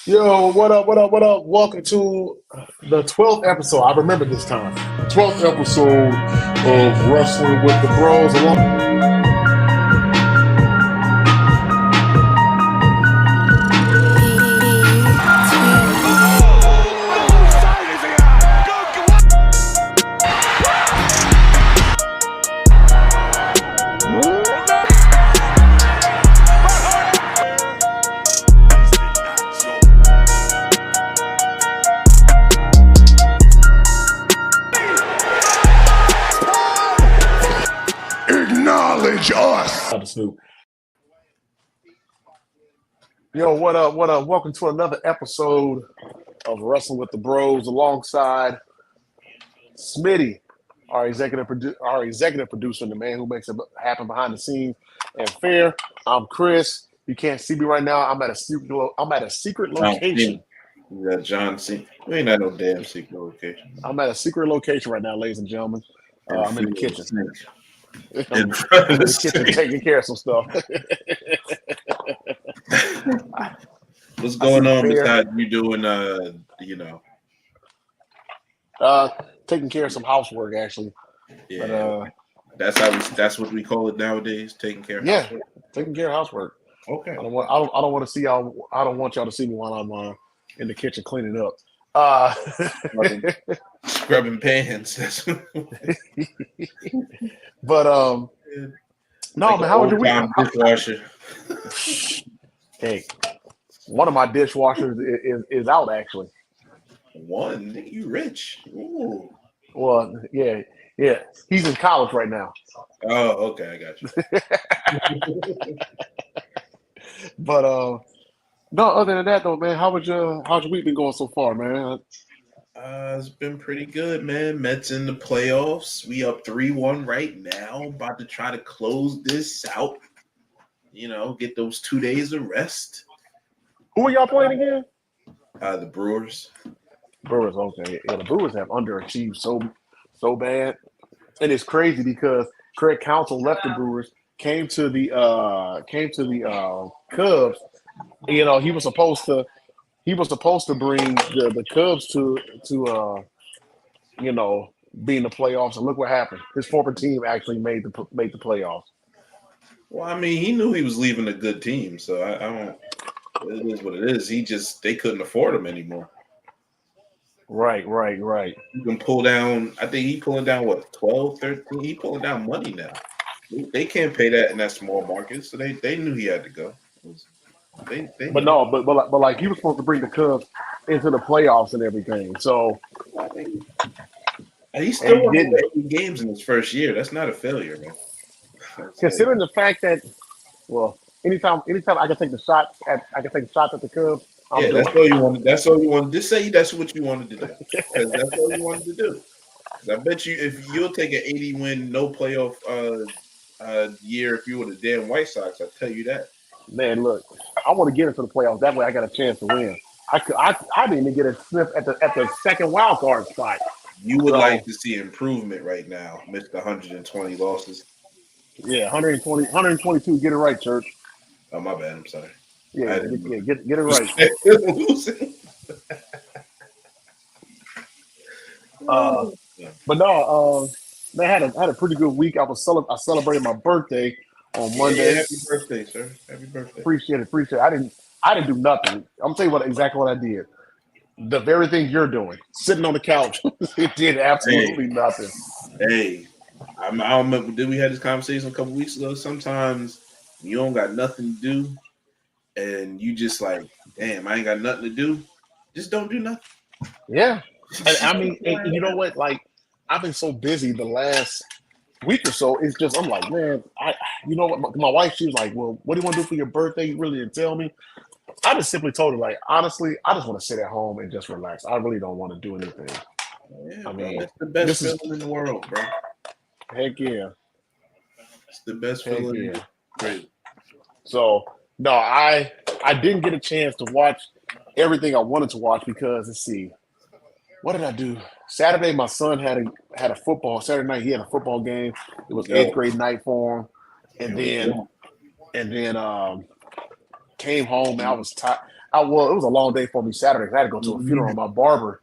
Yo, what up, what up, what up? Welcome to the 12th episode. I remember this time. 12th episode of Wrestling with the Bros. Acknowledge us. Snoop. Yo, what up, what up? Welcome to another episode of Wrestling with the Bros alongside Smitty, our executive producer, and the man who makes it happen behind the scenes. And Fair, I'm Chris. You can't see me right now. I'm at a secret location. You got John C. We ain't at no damn secret location. I'm at a secret location right now, ladies and gentlemen. I'm in the kitchen. I'm in the kitchen taking care of some stuff. What's going on besides you doing, taking care of some housework, actually. Yeah, but, that's what we call it nowadays, taking care of housework. Taking care of housework. Okay. I don't want to see y'all. I don't want y'all to see me while I'm in the kitchen cleaning up. Scrubbing pans. But no, like man, how was your week? Dishwasher. Hey, one of my dishwashers is out actually. One? You rich? Ooh. Well, yeah. He's in college right now. Oh, okay, I got you. But no, other than that though, man, how's your week been going so far, man? It's been pretty good, man. Mets in the playoffs. We up 3-1 right now. About to try to close this out. Get those 2 days of rest. Who are y'all playing again? The Brewers. Brewers, okay. Yeah, the Brewers have underachieved so bad. And it's crazy because Craig Counsell left the Brewers, came to the Cubs. He was supposed to bring the Cubs to be in the playoffs, and look what happened. His former team actually made the playoffs. Well, I mean, he knew he was leaving a good team, so I don't. It is what it is. They couldn't afford him anymore. Right. You can pull down. I think he pulling down what 12, 13. He pulling down money now. They can't pay that in that small market, so they knew he had to go. But like he was supposed to bring the Cubs into the playoffs and everything. So he still won 8 games in his first year. That's not a failure, man. Considering the fact that, well, anytime I can take the shots at the Cubs. Yeah, that's all you wanted. That's all you wanted. Just say that's what you wanted to do. Because that's all you wanted to do. I bet you if you'll take an 80-win, no playoff year if you were the damn White Sox, I'll tell you that. Man, look, I want to get into the playoffs. That way I got a chance to win. I didn't even get a sniff at the second wild card spot. You would like to see improvement right now, missed 120 losses. Yeah, 122. Get it right, Church. Oh, my bad. I'm sorry. Yeah, get it right. But no, man, I had a pretty good week. I celebrated my birthday on Monday. Yeah, happy birthday, sir! Happy birthday. Appreciate it. I didn't do nothing. I'm telling you exactly what I did. The very thing you're doing, sitting on the couch. It did absolutely nothing. Hey, I don't remember. Did we have this conversation a couple weeks ago? Sometimes you don't got nothing to do, and you just like, damn, I ain't got nothing to do. Just don't do nothing. Yeah, and I mean, and you know what? Like, I've been so busy the last week or so. It's just I'm like, man, you know what? My wife, she was like, well, what do you want to do for your birthday? You really didn't tell me. I just simply told her, like, honestly, I just want to sit at home and just relax. I really don't want to do anything. Yeah, I mean, it's the best feeling in the world, bro. Heck yeah. It's the best feeling. Yeah. Great. So, no, I didn't get a chance to watch everything I wanted to watch because, let's see, what did I do? Saturday, my son had a football. Saturday night, he had a football game. It was 8th grade night for him. And then came home and I was tired. it was a long day for me Saturday. I had to go to a funeral. My barber,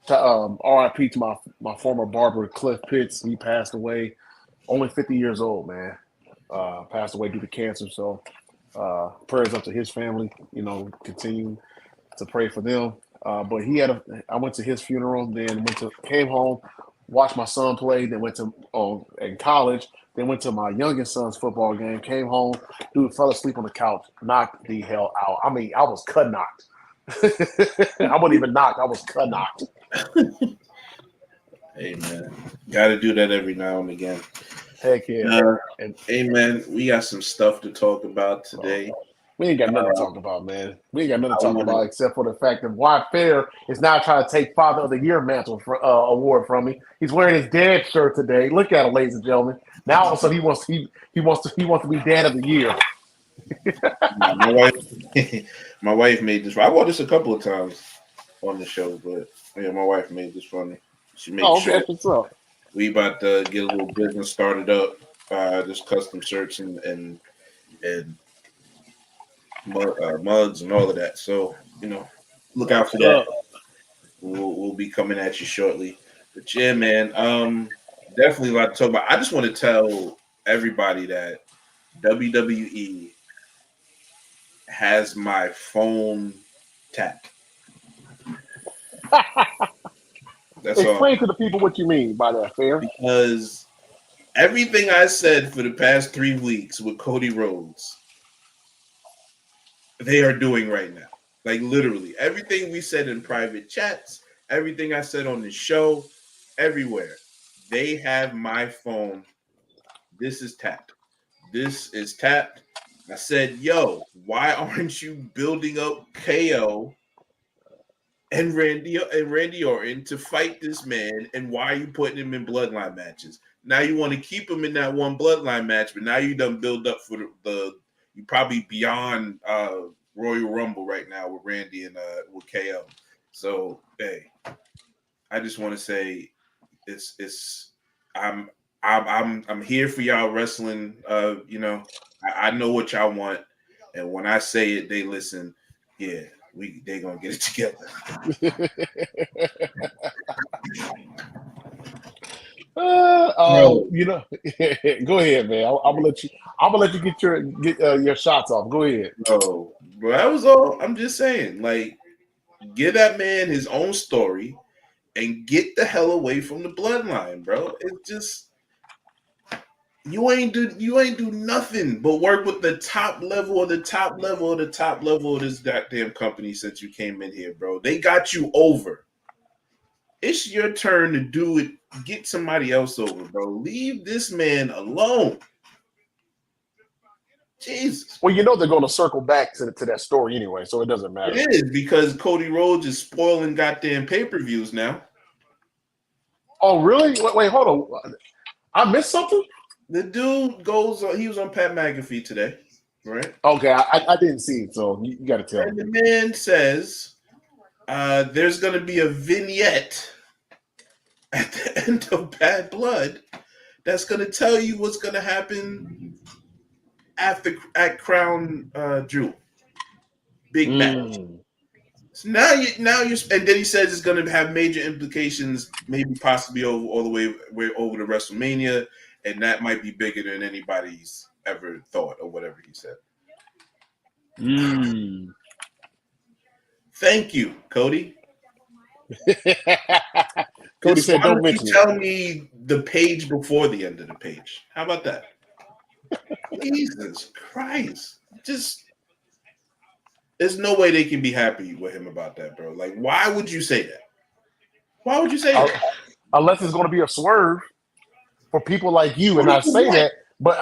RIP to my former barber, Cliff Pitts. He passed away, only 50 years old, man. Passed away due to cancer. So prayers up to his family. Continue to pray for them. But I went to his funeral, then came home, watched my son play, then went to in college, then went to my youngest son's football game, came home, dude fell asleep on the couch, knocked the hell out. I mean, I was cut knocked. I wasn't even knocked, I was cut knocked. Hey man, gotta do that every now and again. Heck yeah. Hey man, we got some stuff to talk about today. We ain't got nothing to talk about, man. We ain't got nothing to talk about except for the fact that Wyatt Fair is now trying to take Father of the Year mantle award from me. He's wearing his dad shirt today. Look at him, ladies and gentlemen. Now all of a sudden he wants to be Dad of the Year. My wife made this. I wore this a couple of times on the show, but yeah, my wife made this funny. She made sure what's up? We about to get a little business started up. Just custom shirts and mugs and all of that. So look out for that. We'll be coming at you shortly. But yeah, man, definitely a lot to talk about. I just want to tell everybody that WWE has my phone tapped. Explain to the people what you mean by that, Fair. Because everything I said for the past 3 weeks with Cody Rhodes, they are doing right now. Like literally everything we said in private chats, everything I said on the show, everywhere. They have my phone. This is tapped. This is tapped. I said, yo, why aren't you building up KO and Randy Orton to fight this man? And why are you putting him in bloodline matches? Now you want to keep him in that one bloodline match, but now you done build up for you probably beyond Royal Rumble right now with Randy and with KO. So hey, I just want to say I'm here for y'all wrestling. I know what y'all want, and when I say it, they listen. Yeah, they gonna get it together. Go ahead, man. I'm gonna let you get your shots off. Go ahead. Bro, that was all. I'm just saying, like, give that man his own story and get the hell away from the bloodline, bro. It's just you ain't do nothing but work with the top level of the top level of the top level of this goddamn company since you came in here, bro. They got you over. It's your turn to do it. Get somebody else over, bro. Leave this man alone. Jesus. Well, they're going to circle back to that story anyway, so it doesn't matter. It is because Cody Rhodes is spoiling goddamn pay-per-views now. Oh, really? Wait, hold on. I missed something? The dude he was on Pat McAfee today, right? Okay, I didn't see it, so you got to tell me. And the man says there's going to be a vignette at the end of Bad Blood that's going to tell you what's going to happen at Crown Jewel. Big match. So now you and then he says it's going to have major implications, maybe possibly all the way over to WrestleMania, and that might be bigger than anybody's ever thought or whatever he said. Thank you, Cody. Cody said, "Don't mention it." Tell me the page before the end of the page. How about that? Jesus Christ! There's no way they can be happy with him about that, bro. Like, why would you say that? Why would you say that? Unless it's going to be a swerve for people like you, and I say that, but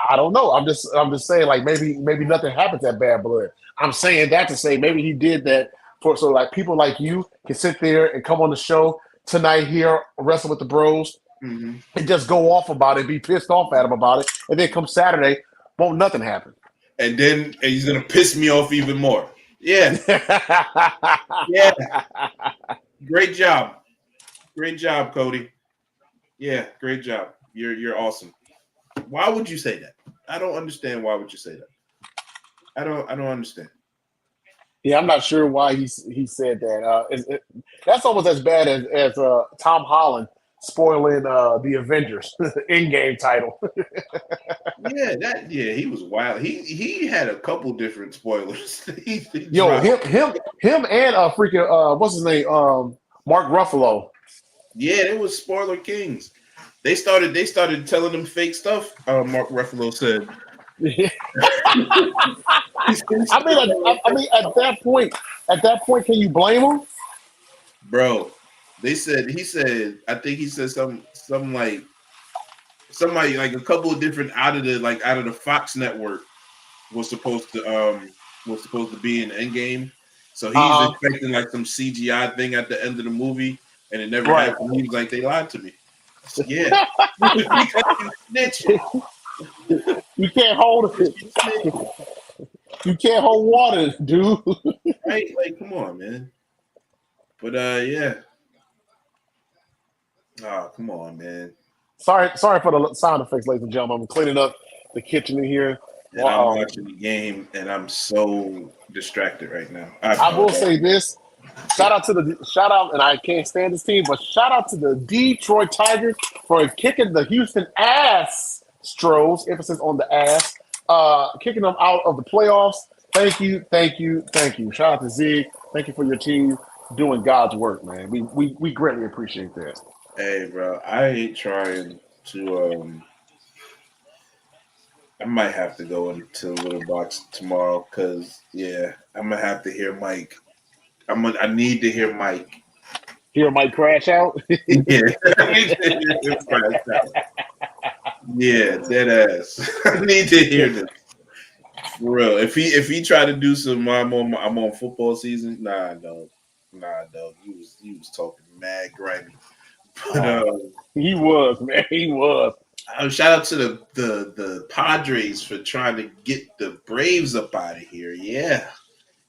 I don't know. I'm just saying, like, maybe nothing happens at Bad Blood. I'm saying that to say maybe he did that so like people like you can sit there and come on the show tonight here, wrestle with the bros, and just go off about it, be pissed off at him about it, and then come Saturday, won't nothing happen. And then he's gonna piss me off even more. Yeah. Yeah. Great job, Cody. Yeah, great job. You're awesome. Why would you say that? I don't understand. Why would you say that? I don't understand. Yeah, I'm not sure why he said that. That's almost as bad as Tom Holland spoiling the Avengers in-game title. Yeah, he was wild. He had a couple different spoilers. He Yo, dropped. him, and freaking what's his name? Mark Ruffalo. Yeah, it was spoiler kings. They started telling them fake stuff. Mark Ruffalo said. I mean, at that point, can you blame him? Bro, he said I think he said some like somebody like a couple of different out of the Fox network was supposed to be in Endgame. So he's Uh huh. expecting like some CGI thing at the end of the movie, and it never Right. happened. He was like, "They lied to me." I said, "Yeah, because you snitching, You can't hold because it. you snitching, You can't hold water, dude. right? Like, come on, man." But yeah. Oh, come on, man. Sorry for the sound effects, ladies and gentlemen. I'm cleaning up the kitchen in here. And I'm Well, watching the game, and I'm so distracted right now. I I will apologize. say this. Shout out, and I can't stand this team, but shout out to the Detroit Tigers for kicking the Houston Astros, emphasis on the ass, kicking them out of the playoffs. Thank you, thank you, thank you. Shout out to Zeke. Thank you for your team doing God's work, man. We greatly appreciate that. Hey, bro, I ain't trying to. I might have to go into the little box tomorrow because yeah, I'm gonna have to hear Mike. I need to hear Mike. Here might crash out. Yeah, I need to hear him crash out. Yeah, dead ass. I need to hear this for real. If he tried to do some, I'm on football season. Nah, dog. He was talking mad grimy. But He was, man. He was. shout out to the Padres for trying to get the Braves up out of here. Yeah.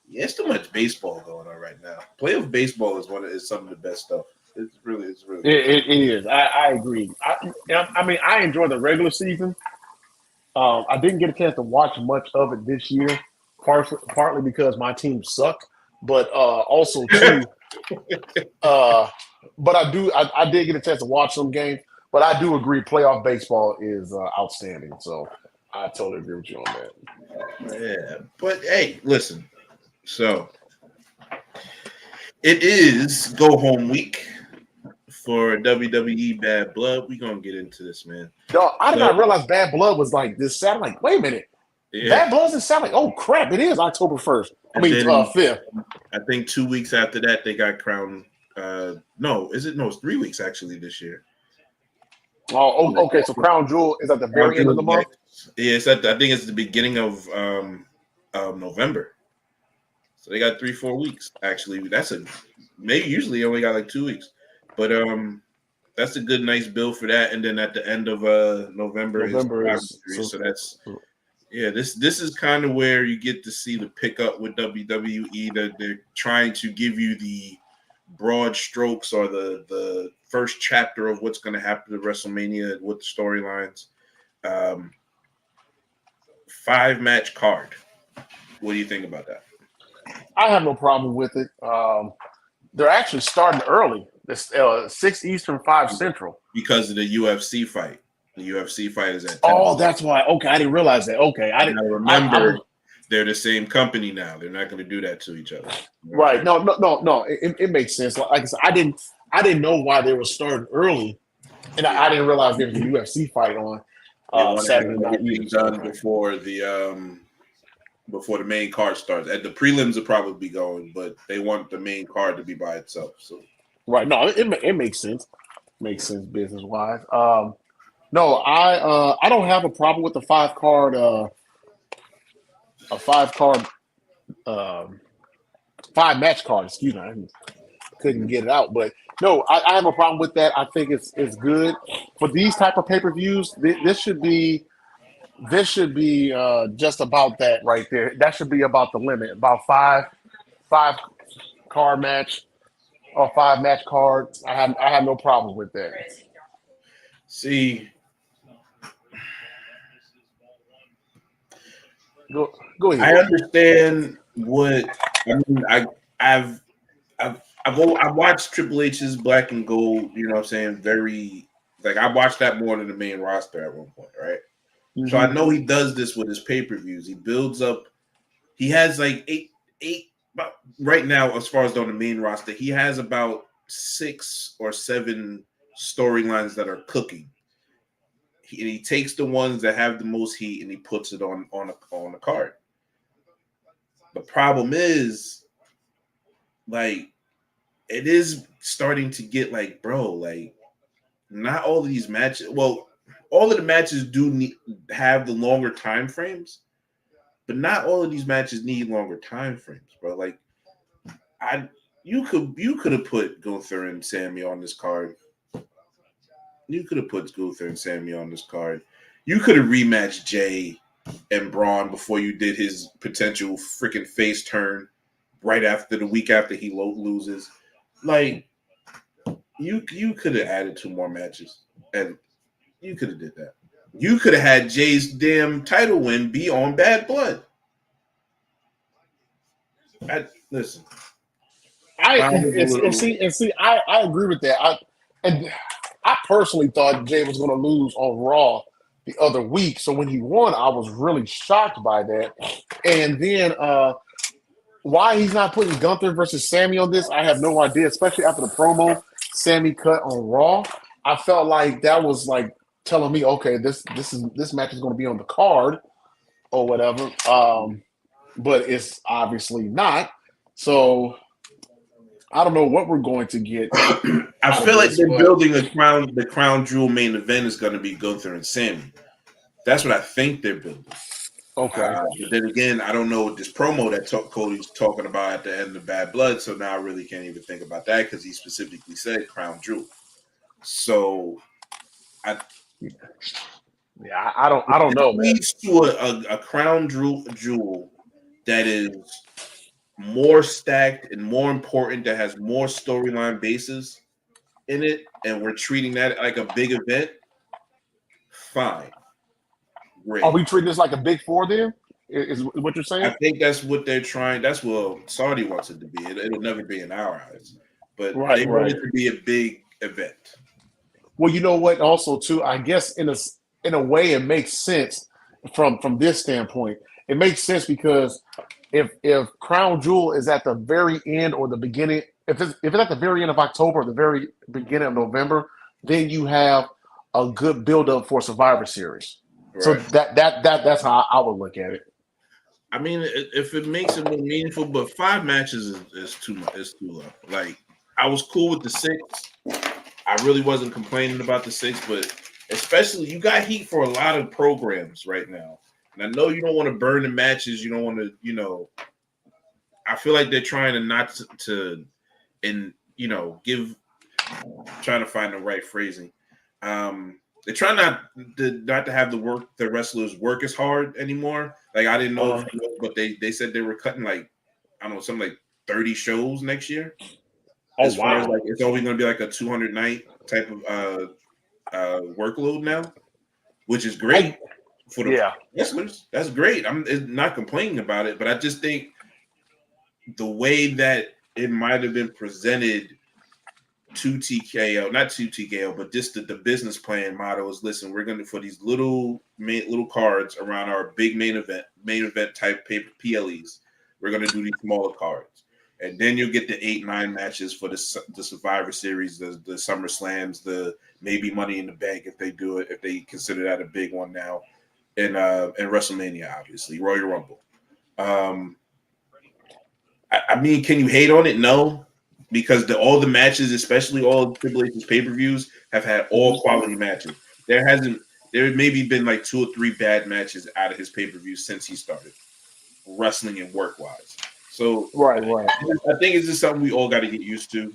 Yeah, it's too much baseball going on right now. Playoff baseball is some of the best stuff. It's really good. It is. I agree. I mean, I enjoy the regular season. I didn't get a chance to watch much of it this year, partly because my team sucked, but also too. Uh, but I did get a chance to watch some games. But I do agree, playoff baseball is outstanding. So I totally agree with you on that. Yeah, but hey, listen. So it is go home week for WWE Bad Blood. We gonna get into this, man. No, I did not So realize Bad Blood was like this Saturday. Like, wait a minute, yeah, Bad Blood's in Saturday. Oh crap! It is October 1st. I and mean then 5th. I think 2 weeks after that they got crowned. No, is it? No, it's 3 weeks actually this year. Okay. So Crown Jewel is at the Crown very end of Jewel the is month. next. Yeah, I think it's the beginning of November. So they got 3-4 weeks. Actually, that's a maybe usually they only got like 2 weeks, but that's a good nice bill for that. And then at the end of November is November Survivor is Series. So that's yeah. This is kind of where you get to see the pickup with WWE that they're trying to give you the broad strokes or the first chapter of what's going to happen to WrestleMania with the storylines. 5-match card. What do you think about that? I have no problem with it. They're actually starting early. This 6 Eastern, 5 Central. Because of the UFC fight. The UFC fight is at 10 Oh, o'clock. that's why. Okay, I didn't realize that. Okay, I didn't. Now I remember, was they're the same company now. They're not going to do that to each other. You know what I'm right. saying? No. It makes sense. Like I said, I didn't know why they were starting early, and I didn't realize there was a UFC fight on They want to have Saturday night either. everything done before the main card starts. And the prelims will probably be going, but they want the main card to be by itself. So Right. No, it makes sense. Makes sense business wise. No, I don't have a problem with the 5 card a 5 card um 5 match card. Excuse me, I couldn't get it out, but no, I have a problem with that. I think it's good for these type of pay-per-views. This should be just about that right there. That should be about the limit. About five card match or 5 match cards. I have no problem with that. see, Go I ahead. understand what I mean, I've watched Triple H's Black and Gold. You know what I'm saying? Very like I watched that more than the main roster at one point, right? So I know he does this with his pay-per-views. He builds up. He has like eight right now, as far as on the main roster, he has about 6 or 7 storylines that are cooking. He takes the ones that have the most heat and he puts it on a card. The problem is, like, it is starting to get like, bro, like, not all of these matches. Well, all of the matches do have the longer time frames, but not all of these matches need longer time frames, bro. Like, you could have put Gunther and Sammy on this card. You could have put Gunther and Sammy on this card. You could have rematched Jay and Braun before you did his potential freaking face turn right after the week after he loses. Like, you could have added 2 more matches, and you could have did that. You could have had Jay's damn title win be on Bad Blood. Listen. I agree with that. I personally thought Jay was going to lose on Raw the other week. So when he won, I was really shocked by that. And then why he's not putting Gunther versus Sammy on this, I have no idea. Especially after the promo Sammy cut on Raw, I felt like that was like telling me, okay, this match is going to be on the card or whatever. But it's obviously not. So I don't know what we're going to get. I feel like they're building the crown jewel main event is going to be Gunther and Sammy. That's what I think they're building. Okay. But then again, I don't know this promo that Cody's talking about at the end of Bad Blood, so now I really can't even think about that because he specifically said crown jewel. So, I don't know, man. It leads to a crown jewel that is more stacked and more important, that has more storyline bases in it, and we're treating that like a big event. Fine. Great. Are we treating this like a big 4 then? Is what you're saying? I think that's what they're trying. That's what Saudi wants it to be. It'll never be in our eyes, but they want it to be a big event. Well, you know what? Also, too, I guess in a way, it makes sense from this standpoint. It makes sense because if Crown Jewel is at the very end or the beginning, if it's at the very end of October or the very beginning of November, then you have a good build-up for Survivor Series. Right. So that's how I would look at it. I mean, if it makes it more meaningful, but 5 matches is too much. It's too low. Like, I was cool with the 6. I really wasn't complaining about the 6, but especially you got heat for a lot of programs right now. And I know you don't want to burn the matches. You don't want to, I feel like they're trying to not to trying to find the right phrasing. They try not to have the wrestlers work as hard anymore. Like, I didn't know, but they said they were cutting like, I don't know, something like 30 shows next year. As far as like, it's only going to be like a 200 night type of workload now, which is great for the wrestlers. That's great. I'm not complaining about it, but I just think the way that it might have been presented to TKO, not to TKO, but just the business plan model is, listen, we're going to, for these little cards around our big main event type PLEs, we're going to do these smaller cards. And then you'll get the 8-9 matches for the Survivor Series, the Summer Slams, the maybe Money in the Bank if they do it, if they consider that a big one now, and WrestleMania, obviously, Royal Rumble. I mean, can you hate on it? No, because all the matches, especially all Triple H's pay-per-views, have had all quality matches. There maybe been like 2 or 3 bad matches out of his pay-per-views since he started wrestling and work-wise. So right. I think it's just something we all got to get used to.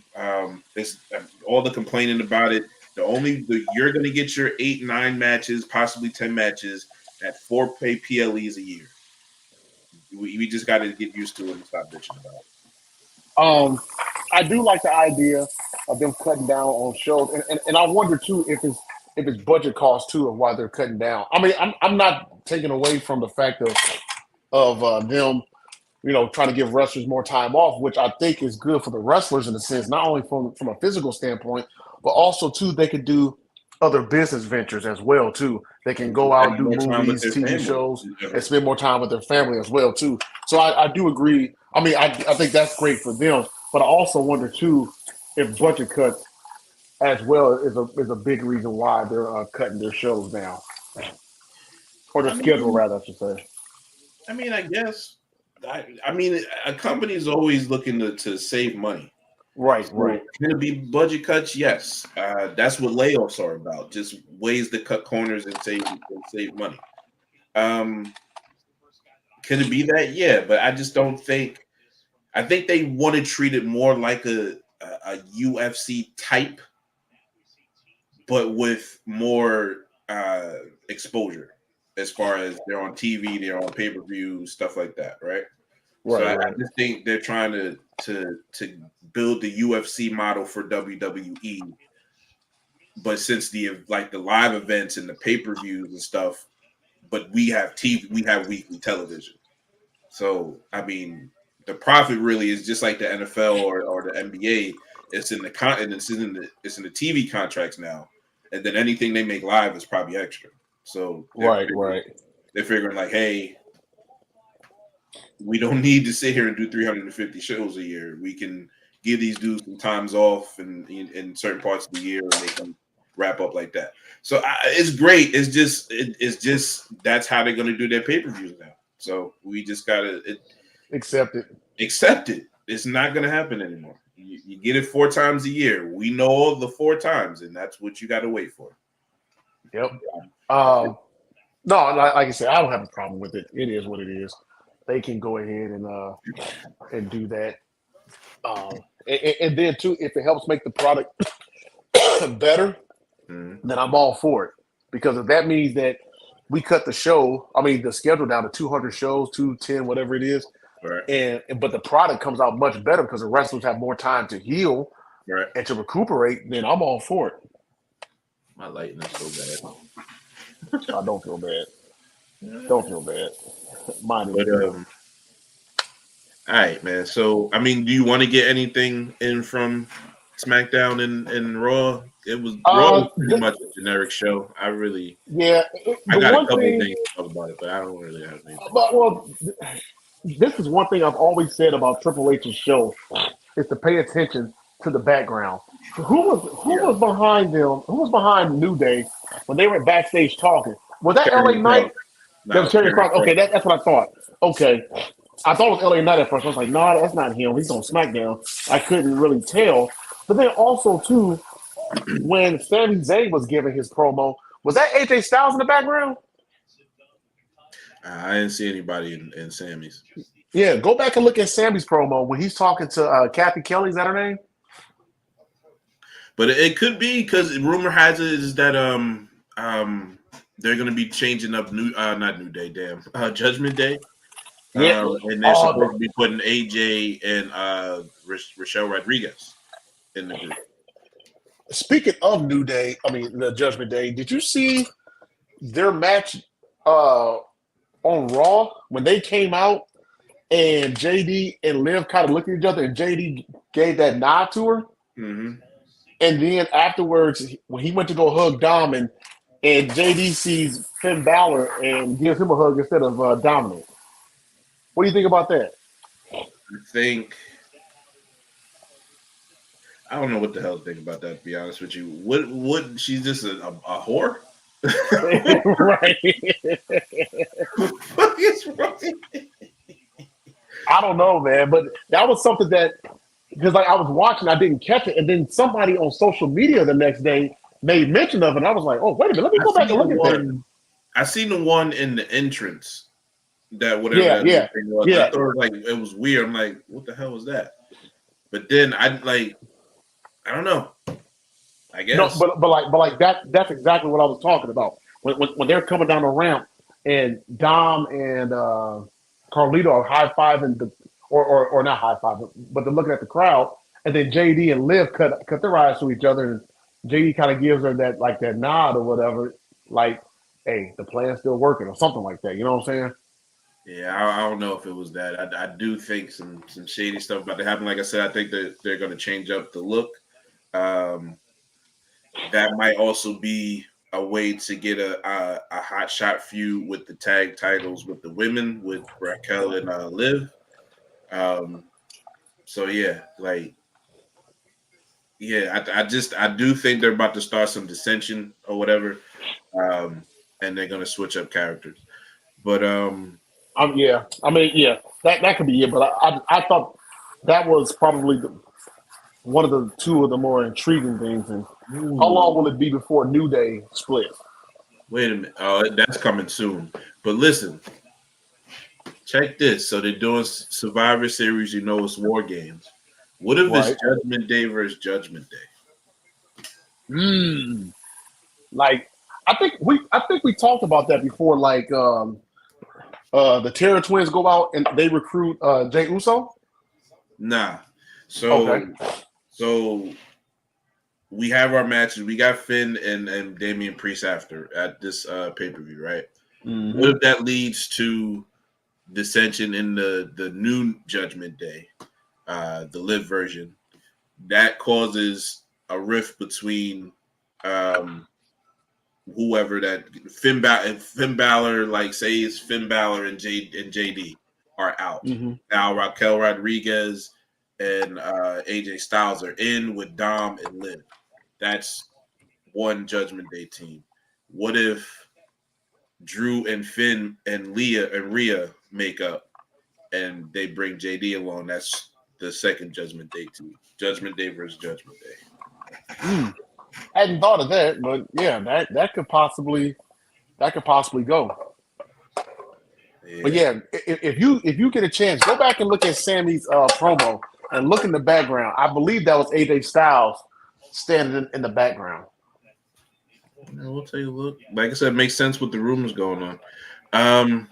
It's all the complaining about it. You're going to get your 8-9 matches, possibly 10 matches at 4 PLEs a year. We just got to get used to it and stop bitching about it. I do like the idea of them cutting down on shows, and I wonder too if it's budget cost too of why they're cutting down. I mean, I'm not taking away from the fact of them, trying to give wrestlers more time off, which I think is good for the wrestlers in a sense, not only from a physical standpoint, but also too they could do other business ventures as well too. They can go out and Spend do more time with movies, their TV family. shows, and spend more time with their family as well too. So I do agree. I mean, I think that's great for them, but I also wonder too if budget cuts as well is a big reason why they're cutting their shows down or their I schedule mean, rather, I should say. I guess. I mean, a company is always looking to save money. Right, So, right. can it be budget cuts? Yes. That's what layoffs are about. Just ways to cut corners and save money. Um, could it be that? Yeah, but I just don't think. I think they want to treat it more like a UFC type, but with more exposure as far as they're on TV, they're on pay per view, stuff like that, right? So Right, I right. just think they're trying to build the UFC model for WWE, but since the live events and the pay per views and stuff, but we have TV, we have weekly television. So I mean, the profit really is just like the NFL or the NBA. It's in the it's in the TV contracts now, and then anything they make live is probably extra. So Right, right. they're figuring like, hey, we don't need to sit here and do 350 shows a year. We can give these dudes some times off in certain parts of the year, and they can wrap up like that. So it's great. It's just that's how they're going to do their pay per views now. So we just gotta Accept it. accept it. It's not going to happen anymore. You get it 4 times a year. We know all the 4 times, and that's what you got to wait for. Yep. No, like I said, I don't have a problem with it. It is what it is. They can go ahead and do that. And then too, if it helps make the product better, then I'm all for it. Because if that means that we cut the schedule down to 200 shows, 210, whatever it is, Right. but the product comes out much better because the wrestlers have more time to heal Right. and to recuperate, then I'm all for it. My lighting is so I don't feel bad. Don't feel bad. Mine bad. is. But all right, man. So I mean, do you want to get anything in from SmackDown and Raw? It was Raw was pretty much a generic show. I got a couple of things to talk about it, but I don't really have anything. Well, this is one thing I've always said about Triple H's show is to pay attention to the background. Who was behind them? Who was behind New Day when they were backstage talking? Was that LA Knight? That was Terry Cross. Okay, that's what I thought. Okay. I thought it was LA Knight at first. I was like, nah, that's not him. He's on SmackDown. I couldn't really tell. But then also, too, when Sami Zayn was giving his promo, was that AJ Styles in the background? I didn't see anybody in Sammy's. Yeah, go back and look at Sammy's promo when he's talking to Kathy Kelly. Is that her name? But it could be because rumor has it is that they're going to be changing up not New Day, Judgment Day. Yeah, and they're supposed to be putting AJ and Rochelle Rodriguez in the group. Speaking of New Day, the Judgment Day, did you see their match on Raw when they came out and JD and Liv kind of looked at each other and JD gave that nod to her? Mm-hmm. And then afterwards, when he went to go hug Dom and JD sees Finn Balor and gives him a hug instead of Dominic. What do you think about that? I don't know what the hell to think about that, to be honest with you. What she's just a whore? Right. What is wrong? I don't know, man, but that was something that because I was watching, I didn't catch it, and then somebody on social media the next day made mention of it, and I was like, "Oh, wait a minute, let me go back and look at that." I seen the one in the entrance that whatever yeah. thing was. I thought it was weird. I'm like, what the hell was that? But then I don't know. I guess. No, but that's exactly what I was talking about. When they're coming down the ramp and Dom and Carlito are high fiving or not high fiving, but they're looking at the crowd, and then JD and Liv cut their eyes to each other, and JD kind of gives her that nod or whatever, like, "Hey, the plan's still working" or something like that. You know what I'm saying? Yeah, I don't know if it was that. I do think some shady stuff about to happen. Like I said, I think that they're going to change up the look. Um, that might also be a way to get a hot shot feud with the tag titles with the women with Raquel and Liv. Um, so yeah, like yeah, I do think they're about to start some dissension or whatever, and they're going to switch up characters. But Yeah. I mean, yeah, that could be it. But I thought that was probably one of the two of the more intriguing things. And how long ooh, will it be before New Day split? wait a minute, oh, that's coming soon. But listen, check this. So they're doing Survivor Series. You know, it's War Games. What if it's Right. Judgment Day versus Judgment Day? Mm. Like I think we talked about that before. Like the Terror Twins go out and they recruit Jay Uso. Nah. Okay. So we have our matches. We got Finn and Damian Priest after at this pay per view, right? What Mm-hmm. if that leads to dissension in the new Judgment Day, the live version? That causes a rift between um, whoever that Finn Balor, like say it's Finn Balor and JD are out. Mm-hmm. Now Raquel Rodriguez and AJ Styles are in with Dom and Liv. That's one Judgment Day team. What if Drew and Finn and Leah and Rhea make up and they bring JD along? That's the second Judgment Day team. Judgment Day versus Judgment Day. Mm. Hadn't thought of that, but yeah, that could possibly go. But Yeah. yeah, if you get a chance, go back and look at Sammy's promo and look in the background. I believe that was AJ Styles standing in the background. We'll take a look. Like I said, it makes sense with the rumors going on. Um,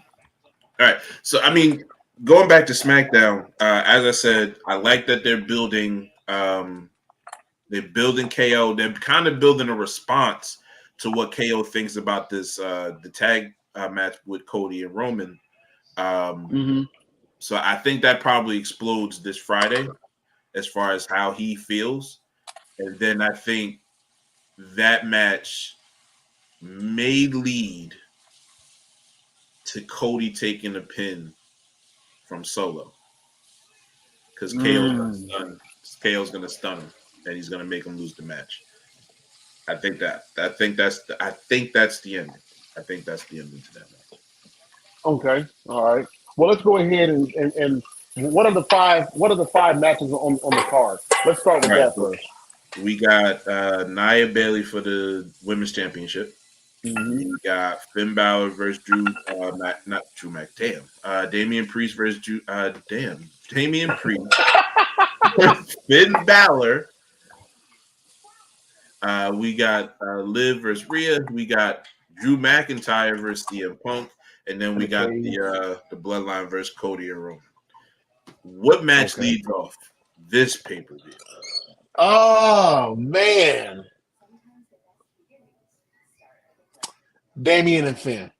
all right. So I mean, going back to SmackDown, as I said, I like that they're building KO. They're kind of building a response to what KO thinks about this the tag match with Cody and Roman. Um, Mm-hmm. so I think that probably explodes this Friday as far as how he feels, and then I think that match may lead to Cody taking a pin from Solo because Mm. KO's gonna stun him and he's gonna make him lose the match. I think that's the ending. I think that's the ending to that match. Okay. All right. Well, let's go ahead and what are the five matches on the card? Let's start All with right, that so first. we got Nia Bailey for the women's championship. Mm-hmm. We got Finn Balor versus not Drew Mac, damn. Damian Priest versus Damian Priest, Finn Balor. We got Liv versus Rhea. We got Drew McIntyre versus CM Punk, and then And we the got cage. the Bloodline versus Cody and Roman. What match Okay. leads off this pay per view? Oh man, Damian and Finn.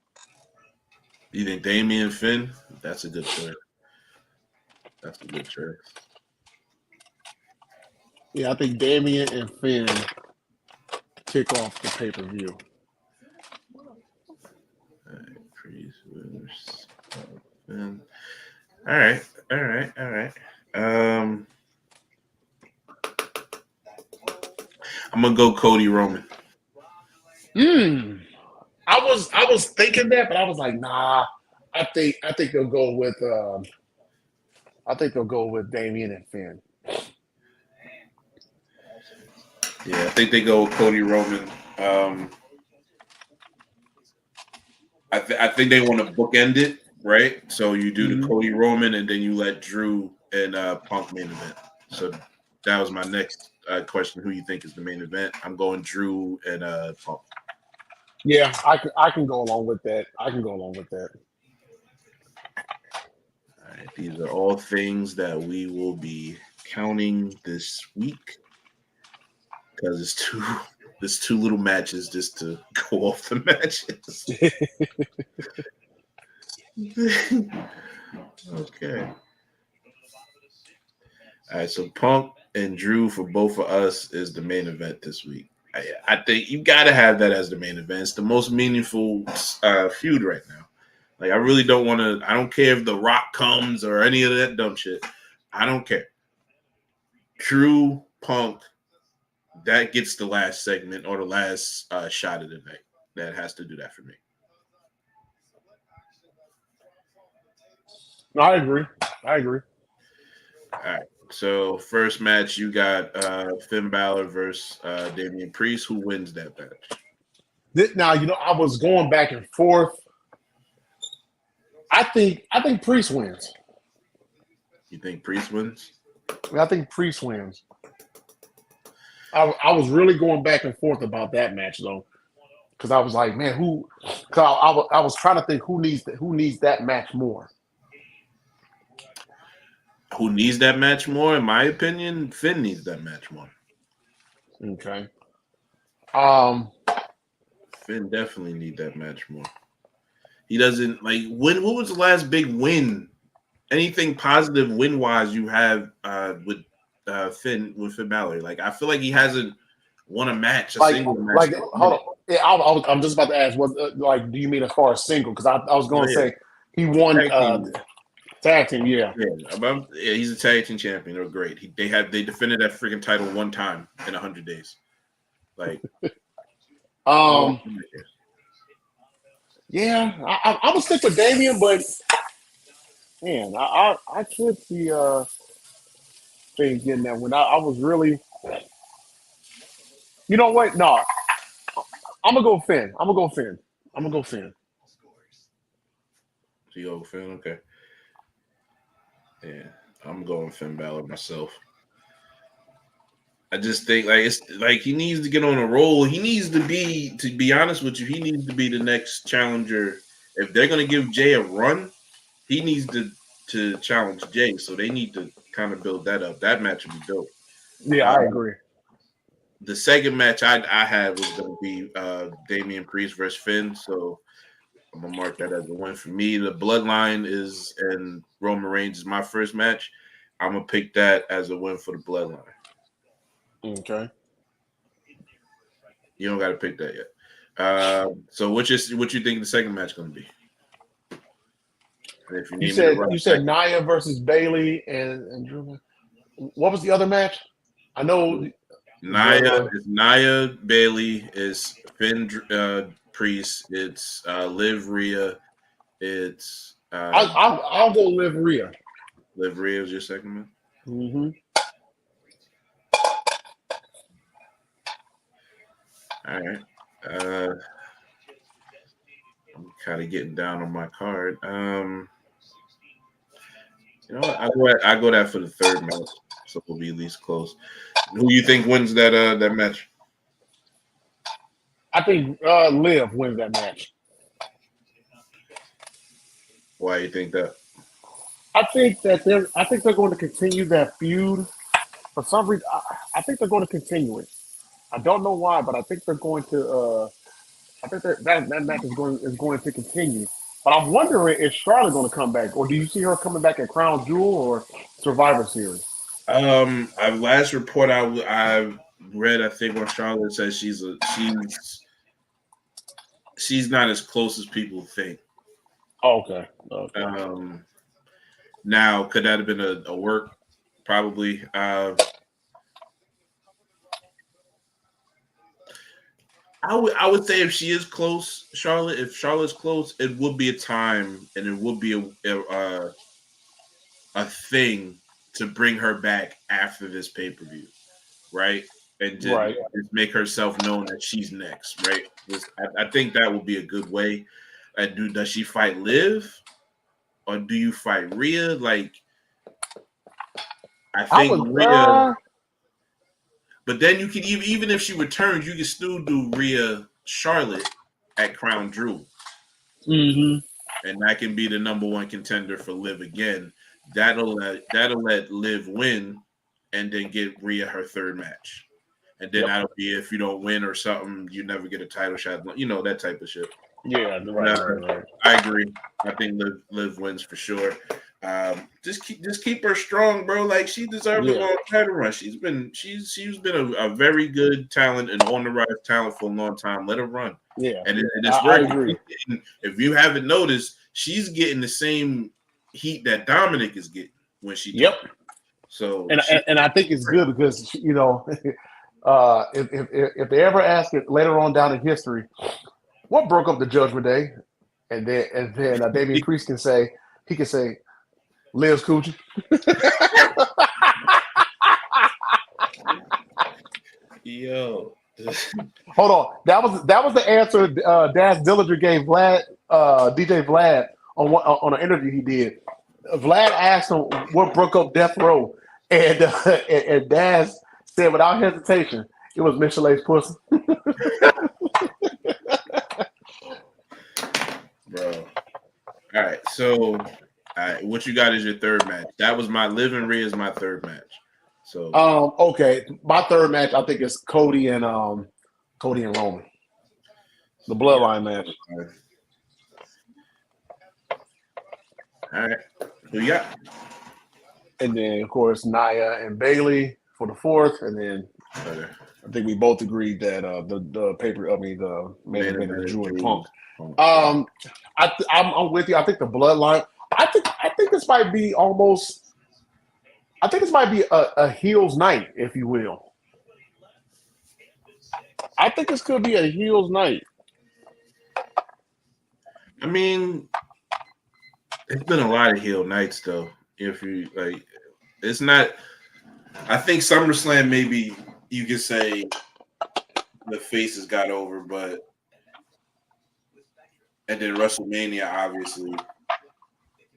You think Damian Finn? That's a good choice. That's a good choice. Yeah, I think Damian and Finn kick off the pay-per-view. All right, Priest versus Finn. All right, all right, all right. Um, I'm gonna go Cody Roman. Hmm. I was thinking that, but I was like, nah. I think they'll go with Damian and Finn. Yeah, I think they go with Cody Roman. Um, I think they want to bookend it, right? So you do the Hmm. Cody Roman, and then you let Drew and Punk main event. So that was my next question: who you think is the main event? I'm going Drew and Punk. Yeah, I can go along with that. I can go along with that. All right, these are all things that we will be counting this week because there's two little matches just to go off the matches. Okay. All right, so Punk and Drew for both of us is the main event this week. I think you got to have that as the main event. It's the most meaningful feud right now. Like, I really don't want to. I don't care if The Rock comes or any of that dumb shit. I don't care. Drew Punk, that gets the last segment or the last shot of the night. That has to do that for me. No, I agree. I agree. All right. So first match, you got Finn Balor versus Damian Priest. Who wins that match? Now, I was going back and forth. I think Priest wins. You think Priest wins? I think Priest wins. I was really going back and forth about that match though, because I was like, man, who? Cause I was trying to think who needs that match more. Who needs that match more? In my opinion, Finn needs that match more. Okay. Finn definitely need that match more. He doesn't like when. What was the last big win? Anything positive win wise you have with Finn Balor? Like I feel like he hasn't won a match, a single match. Hold on. Yeah, I'm just about to ask. What do you mean as far as single? Because I was going to say he won tag team. Yeah, he's a tag team champion. They're great. They defended that freaking title one time in 100 days. Like, yeah, I'm gonna stick with Damian, but man, I could see Finn getting that one. I was really, you know what? No, I'm gonna go Finn. I'm gonna go Finn. So you go Finn, okay? Yeah, I'm going Finn Balor myself. I just think like it's like he needs to get on a roll. He needs to be honest with you, he needs to be the next challenger. If they're gonna give Jay a run, he needs to challenge Jay. So they need to kind of build that up. That match would be dope. Yeah, I agree. The second match I had was going to be Damian Priest versus Finn. So I'm gonna mark that as a win for me. The Bloodline and Roman Reigns is my first match. I'm gonna pick that as a win for the Bloodline. Okay. You don't got to pick that yet. So what you think the second match going to be? If you said Nia versus Bayley and Drew. What was the other match? I know Nia Bayley is Finn Priest. It's Liv Rhea. It's I'll go Liv Rhea. Liv Rhea is your second match. Mm-hmm. All right. I'm kind of getting down on my card. You know what? I go that for the third match, so we'll be at least close. Who you think wins that match? I think Liv wins that match. Why you think that? I think they're going to continue that feud. For some reason, I think they're going to continue it. I don't know why, but I think they're going to. I think that match is going to continue. But I'm wondering, is Charlotte going to come back, or do you see her coming back at Crown Jewel or Survivor Series? Last report I read, I think when Charlotte says she's not as close as people think. Oh, okay. Now could that have been a work? Probably. I would say if she is close, Charlotte. If Charlotte's close, it would be a time, and it would be a thing to bring her back after this pay-per-view, right? And just make herself known that she's next, right? I think that would be a good way. Does she fight Liv, or do you fight Rhea? Like, I think Rhea. But then you can even if she returns, you can still do Rhea Charlotte at Crown Jewel. Mm-hmm. And that can be the number one contender for Liv again. That'll let Liv win, and then get Rhea her third match. And then that'll be if you don't win or something, you never get a title shot. You know, that type of shit. Yeah, No, right. I agree. I think Liv wins for sure. Just keep her strong, bro. Like she deserves a Yeah, long title run. She's been a very good talent and on the rise talent for a long time. Let her run, yeah. and it's I working. agree. If you haven't noticed, she's getting the same heat that Dominic is getting when she Yep. talks. So And I think it's good because if they ever ask it later on down in history, what broke up the Judgment Day, and then Damian Priest can say Liz Coochie. yo, Hold on, that was the answer Daz Dillinger gave Vlad DJ Vlad on an interview he did. Vlad asked him what broke up Death Row, and and Daz said without hesitation it was Michelet's pussy. bro. All right, so what you got is your third match. That was my Liv and Rhea is my third match. So Okay, my third match I think is Cody and Roman, the yeah. Bloodline match. All right, who you got? And then, of course, Nia and Bailey for the fourth. And then Okay. I think we both agreed that the paper, I mean, the main event is Drew and Punk. I'm with you. I think the Bloodline. I think this might be almost. I think this might be a heels night, if you will. I think this could be a heels night. I mean, it's been a lot of heel nights though. If you like, it's not. I think SummerSlam maybe you could say the faces got over, but and then WrestleMania obviously,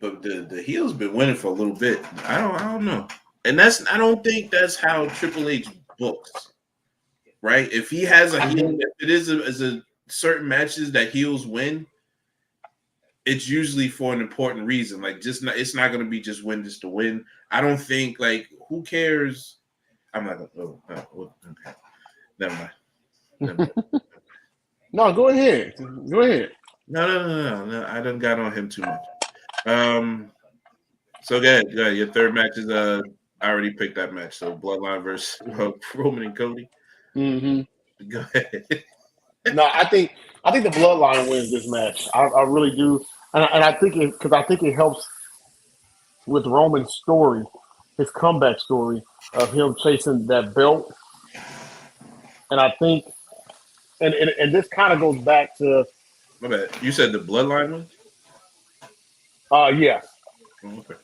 but the heels been winning for a little bit. I don't know, and I don't think that's how Triple H books. Right? If he has a heel, if it is a certain matches that heels win, it's usually for an important reason. Like it's not going to be just win just to win. I don't think like who cares. I'm not going to. Okay. Never mind. No, go ahead. Go ahead. No. I done got on him too much. So go ahead. Your third match is I already picked that match. So Bloodline versus Roman and Cody. Mm-hmm. Go ahead. No, I think the Bloodline wins this match. I really do, and I think it helps with Roman's story, his comeback story of him chasing that belt, and I think, and this kind of goes back to, My bad. You said the Bloodline one? yeah, Oh, okay.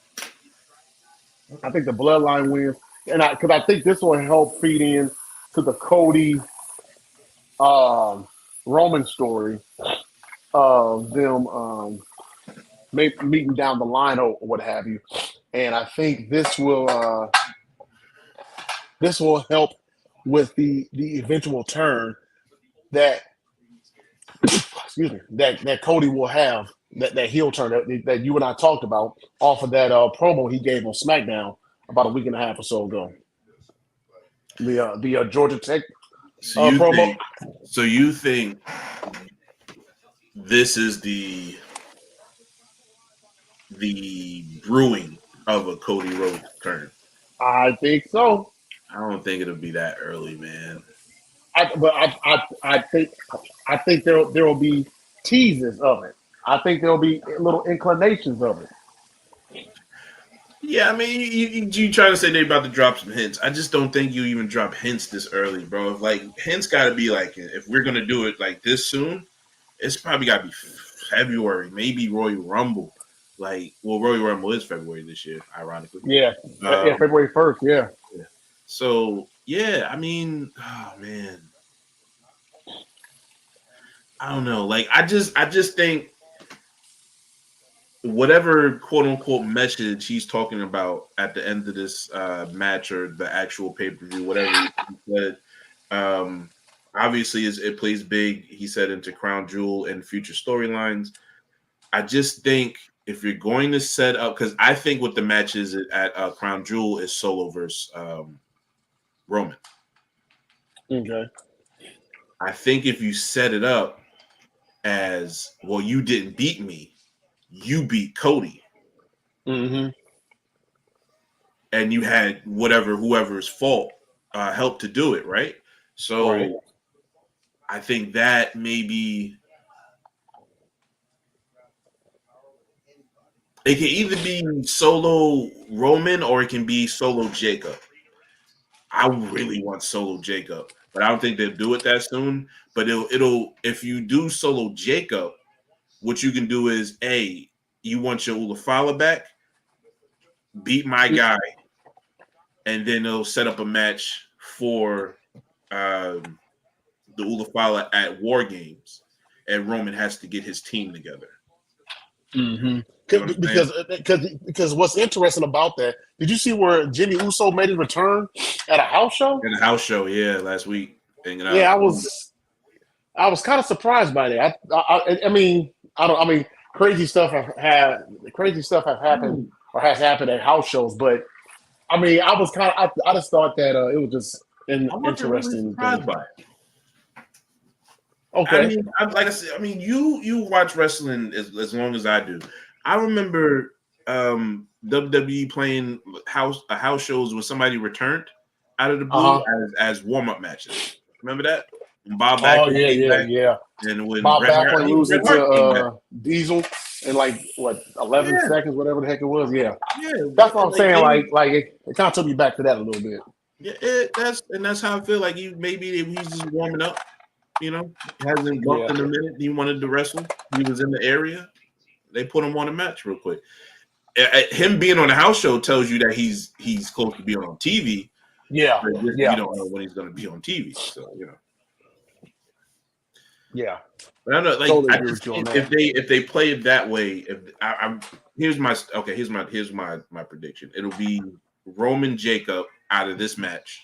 I think the Bloodline wins, and because I think this will help feed in to the Cody Roman story of them maybe meeting down the line or what have you, and I think this will help with the eventual turn that excuse me that Cody will have, that heel turn that you and I talked about off of that promo he gave on SmackDown about a week and a half or so ago. The Georgia Tech promo. So you think this is the brewing of a Cody Rhodes turn? I think so. I don't think it'll be that early, man. I think there will be teases of it. I think there will be little inclinations of it. Yeah, I mean, you trying to say they about to drop some hints. I just don't think you even drop hints this early, bro. If, like hints got to be like if we're gonna do it like this soon, it's probably got to be February, maybe Royal Rumble. Like, well, Royal Rumble is February this year, ironically. Yeah, February 1st. Yeah. So yeah, I mean, oh man, I don't know. Like, I just think whatever quote unquote message he's talking about at the end of this match or the actual pay per view, whatever he said, obviously it plays big. He said into Crown Jewel and future storylines. I just think if you're going to set up, because I think what the match is at Crown Jewel is Solo versus Roman. Okay. I think if you set it up as, well, you didn't beat me, you beat Cody. Mm-hmm. And you had whoever's fault help to do it, right? So Right. I think that maybe it can either be solo Roman or it can be solo Jacob. I really want solo Jacob, but I don't think they'll do it that soon. But it'll if you do solo Jacob, what you can do is, A, you want your Ulafala back, beat my guy, and then it'll set up a match for um, the Ulafala at War Games, and Roman has to get his team together. Mm-hmm. You know what I'm saying? Because what's interesting about that? Did you see where Jimmy Uso made his return at a house show? In the house show, yeah, last week, hanging out. Yeah, I was kind of surprised by that. I mean, I don't. I mean, crazy stuff have happened or has happened at house shows, but I mean, I just thought that it was just an I wasn't really interesting surprised thing. by it. Okay. I mean, like I said, I mean, you watch wrestling as long as I do. I remember WWE playing house shows when somebody returned out of the blue as warm up matches. Remember that? When Bob Oh Backlund came back, yeah. and when Bob Bret Hart, Backlund losing Bret Hart came back. to Diesel in like what 11 Yeah, seconds, whatever the heck it was. Yeah, yeah, that's what I'm like saying. maybe, Like it kind of took me back to that a little bit. yeah, that's how I feel. Like maybe he's just warming up. You know, hasn't Yeah. bumped in a minute. He wanted to wrestle. He was in the area. They put him on a match real quick. Him being on the house show tells you that he's close to being on TV. Yeah, But just, yeah, you don't know when he's going to be on TV. So yeah. But I know, like, Totally I agree just with you on think that. if they play it that way, if I'm here's my prediction. It'll be Roman Jacob out of this match,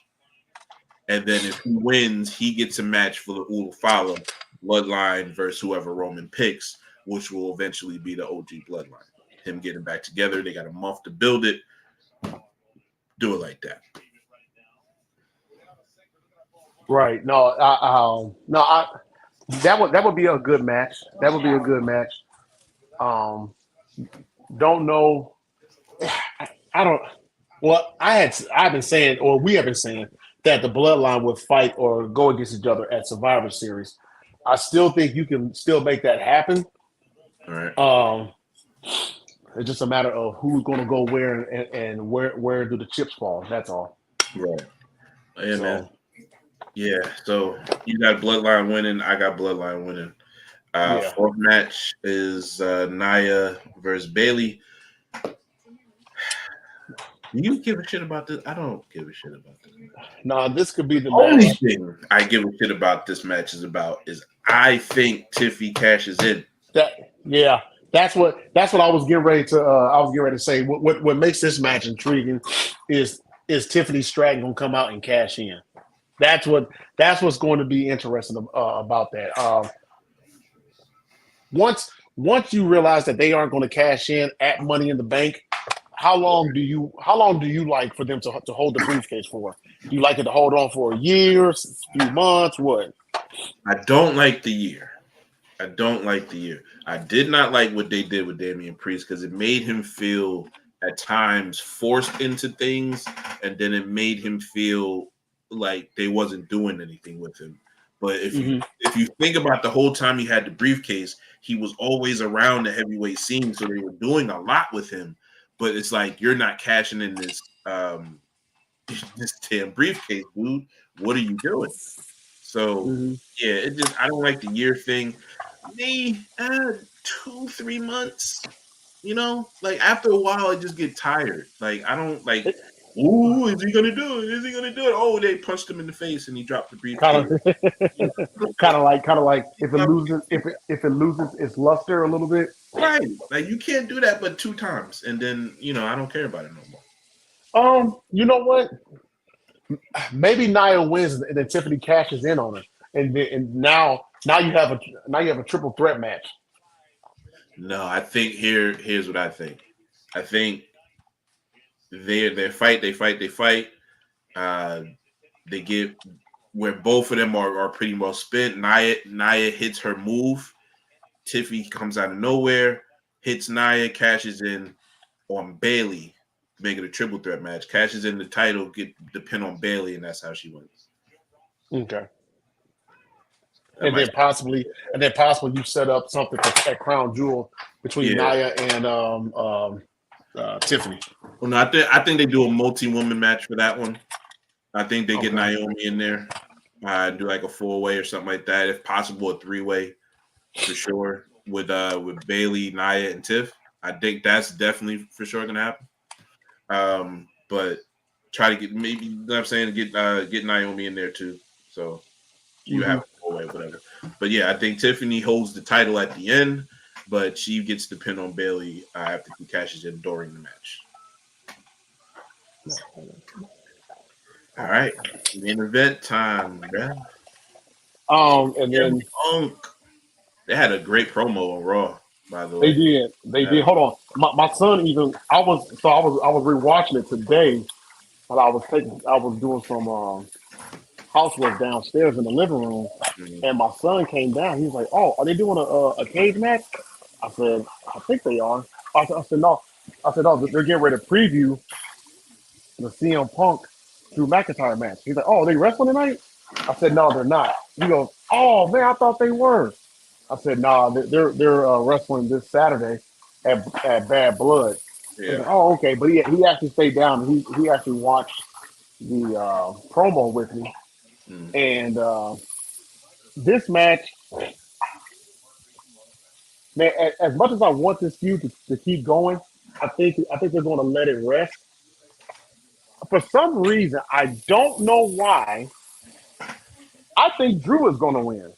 and then if he wins, he gets a match for the Ulafala bloodline versus whoever Roman picks, which will eventually be the OG bloodline. Him getting back together, they got a month to build it. Do it like that. Right. That would be a good match. That would be a good match. Um, don't know. I don't. Well, I've been saying, or we have been saying that the Bloodline would fight or go against each other at Survivor Series. I still think you can still make that happen. All right. It's just a matter of who's going to go where and where do the chips fall. That's all. Right. Yeah, So, man. Yeah. So you got Bloodline winning. I got Bloodline winning. yeah. Fourth match is Nia versus Bailey. Do you give a shit about this? I don't give a shit about this. No, this could be the Only match. thing I give a shit about this match is I think Tiffy cashes in. That's what I was getting ready to. I was getting ready to say. What makes this match intriguing is Tiffany Stratton gonna come out and cash in. That's what's going to be interesting about that. Once you realize that they aren't going to cash in at Money in the Bank, how long do you like for them to hold the briefcase for? Do you like it to hold on for a year, a few months, what? I don't like the year. I did not like what they did with Damian Priest because it made him feel at times forced into things, and then it made him feel like they wasn't doing anything with him. But if you think about the whole time he had the briefcase, he was always around the heavyweight scene, so they were doing a lot with him. But it's like you're not cashing in this this damn briefcase, dude. What are you doing? So yeah, I don't like the year thing. Maybe 2-3 months. You know, like after a while, I just get tired. Like I don't like. Ooh, is he gonna do it? Is he gonna do it? Oh, they punched him in the face and he dropped the briefcase. Kind of like if it loses its luster a little bit. Right, like you can't do that, but 2 times, and then I don't care about it no more. You know what? Maybe Nia wins and then Tiffany cashes in on her, and now you have a triple threat match. No, I think here's what I think. I think they fight. They get where both of them are pretty well spent. Nia hits her move, Tiffany comes out of nowhere, hits Nia, cashes in on Bailey, make it a triple threat match, cashes in the title, get the pin on Bailey, and that's how she wins. Okay. That And might, then possibly you set up something for at Crown Jewel between yeah. Nia and Tiffany. Well, no, I think they do a multi-woman match for that one. I think they get Okay. Naomi in there, do like a 4-way or something like that, if possible, a 3-way for sure with Bailey, Nia, and Tiff. I think that's definitely for sure gonna happen. But try to get maybe you know what I'm saying get Naomi in there too. So you have a 4-way, whatever. But yeah, I think Tiffany holds the title at the end, but she gets the pin on Bailey after she cashes in during the match. All right, main event time, man. And then Punk. They had a great promo on Raw, by the they way. did. They did. Hold on. My son even I was rewatching it today, but I was doing some housework downstairs in the living room, Mhm. and my son came down. He was like, "Oh, are they doing a cage match?" I said, "I think they are." I said, "No." I said, "No, they're getting ready to preview the CM Punk Drew McIntyre match." He's like, "Oh, are they wrestling tonight?" I said, "No, they're not." He goes, "Oh man, I thought they were." I said, "Nah, they're wrestling this Saturday at Bad Blood." He was Yeah. like, "Oh, okay," but he actually stayed down. He actually watched the promo with me, Mm. and this match, man, as much as I want this feud to keep going, I think they're going to let it rest. For some reason, I don't know why. I think Drew is going to win.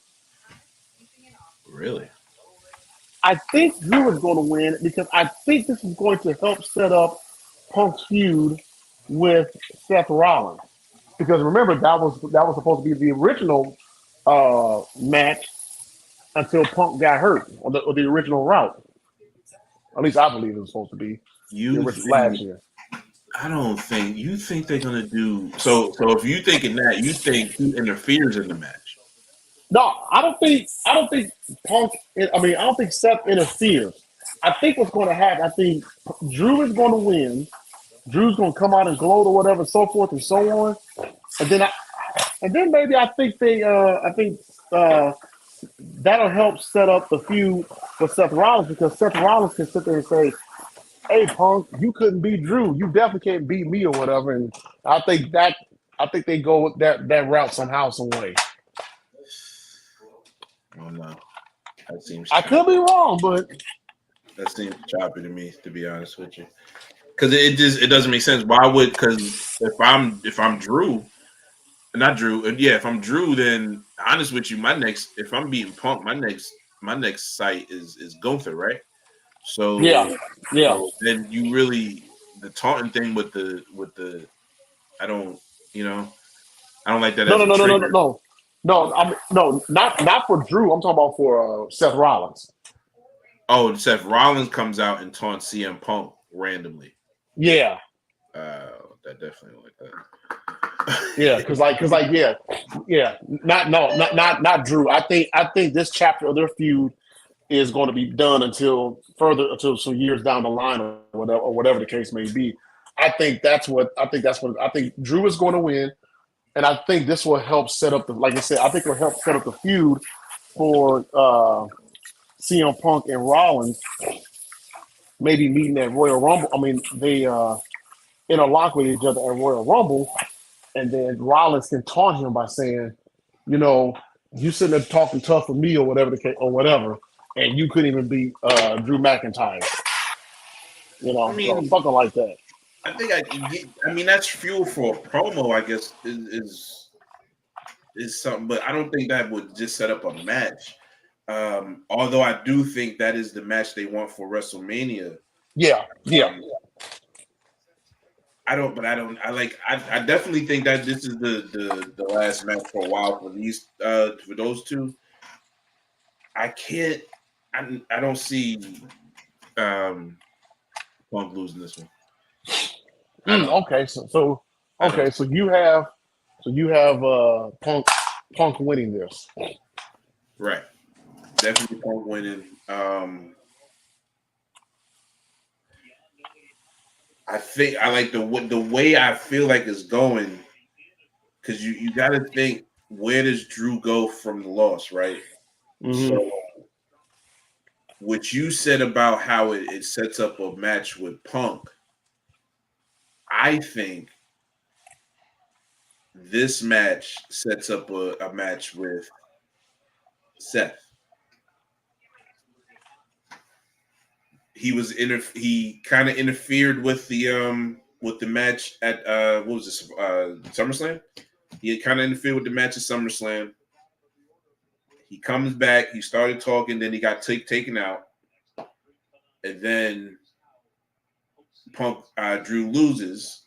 Really? I think Drew is going to win because I think this is going to help set up Punk's feud with Seth Rollins. Because remember that was supposed to be the original match until Punk got hurt or the original route. At least I believe it was supposed to be the You original last think? year. I don't think you think they're gonna do so. So if you thinking that, you think he interferes in the match? No, I don't think Punk. I don't think Seth interferes. I think what's going to happen. I think Drew is going to win. Drew's going to come out and gloat or whatever, so forth and so on. And then maybe I think that'll help set up the feud with Seth Rollins because Seth Rollins can sit there and say, "Hey, Punk, you couldn't beat Drew. You definitely can't beat me or whatever." And I think they go with that route somehow, some way. I don't know. That seems I choppy. could be wrong, but That seems choppy to me, to be honest with you. Because it doesn't make sense. Why would? Because if I'm Drew, not Drew, yeah, if I'm Drew, then honest with you, if I'm beating Punk, my next site is Gunther, right? yeah, So yeah. so then you really the taunting thing with the I don't I don't like that No, as no, a no, no, no, no, trigger. no. No, no, not for Drew. I'm talking about for Seth Rollins. Oh, Seth Rollins comes out and taunts CM Punk randomly. Yeah, That definitely don't like yeah, that. yeah. Not no, not Drew. I think this chapter of their feud is going to be done until some years down the line or whatever the case may be. I think Drew is going to win, and I think this will help set up the like I said. I think it will help set up the feud for CM Punk and Rollins maybe meeting at Royal Rumble. I mean, they interlock with each other at Royal Rumble, and then Rollins can taunt him by saying, you know, you sitting there talking tough with me or whatever the case or whatever, and you couldn't even beat Drew McIntyre. I So mean, something like that. I think I can get. I mean, that's fuel for a promo. I guess is something, but I don't think that would just set up a match. Although I do think that is the match they want for WrestleMania. Yeah, yeah. Um, I don't, but I don't. I definitely think that this is the last match for a while for these for those two. I can't. I don't see um Punk losing this one. I don't. Okay, I don't. so you have Punk winning this. Right. Definitely Punk winning. I think I like the way I feel like it's going, because you got to think, where does Drew go from the loss, right? Mm-hmm. So what you said about how it sets up a match with Punk, I think this match sets up a match with Seth. He kind of interfered with the match at what was this SummerSlam? He kind of interfered with the match at SummerSlam. He comes back, he started talking, then he got taken out, and then Punk Drew loses.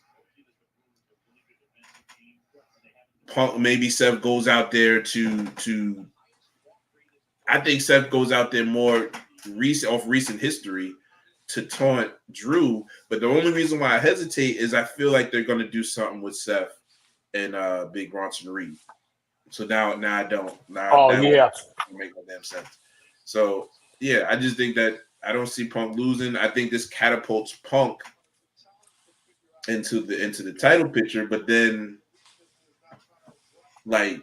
Punk, maybe Seth goes out there to I think Seth goes out there more recent history to taunt Drew. But the only reason why I hesitate is I feel like they're going to do something with Seth and Big Bronson Reed. So now I don't. Now Oh that yeah. don't make no damn sense. So yeah, I just think that I don't see Punk losing. I think this catapults Punk into the title picture. But then, like,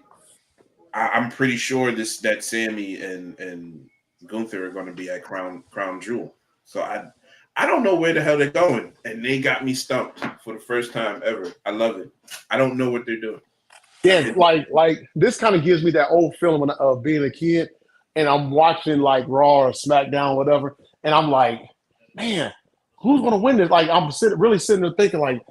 I'm pretty sure that Sammy and Gunther are going to be at Crown Jewel. So I don't know where the hell they're going, and they got me stumped for the first time ever. I love it. I don't know what they're doing. Yeah, like this kind of gives me that old feeling of being a kid, and I'm watching like Raw or SmackDown, whatever, and I'm like, man, who's gonna win this? Like I'm really sitting there thinking, like,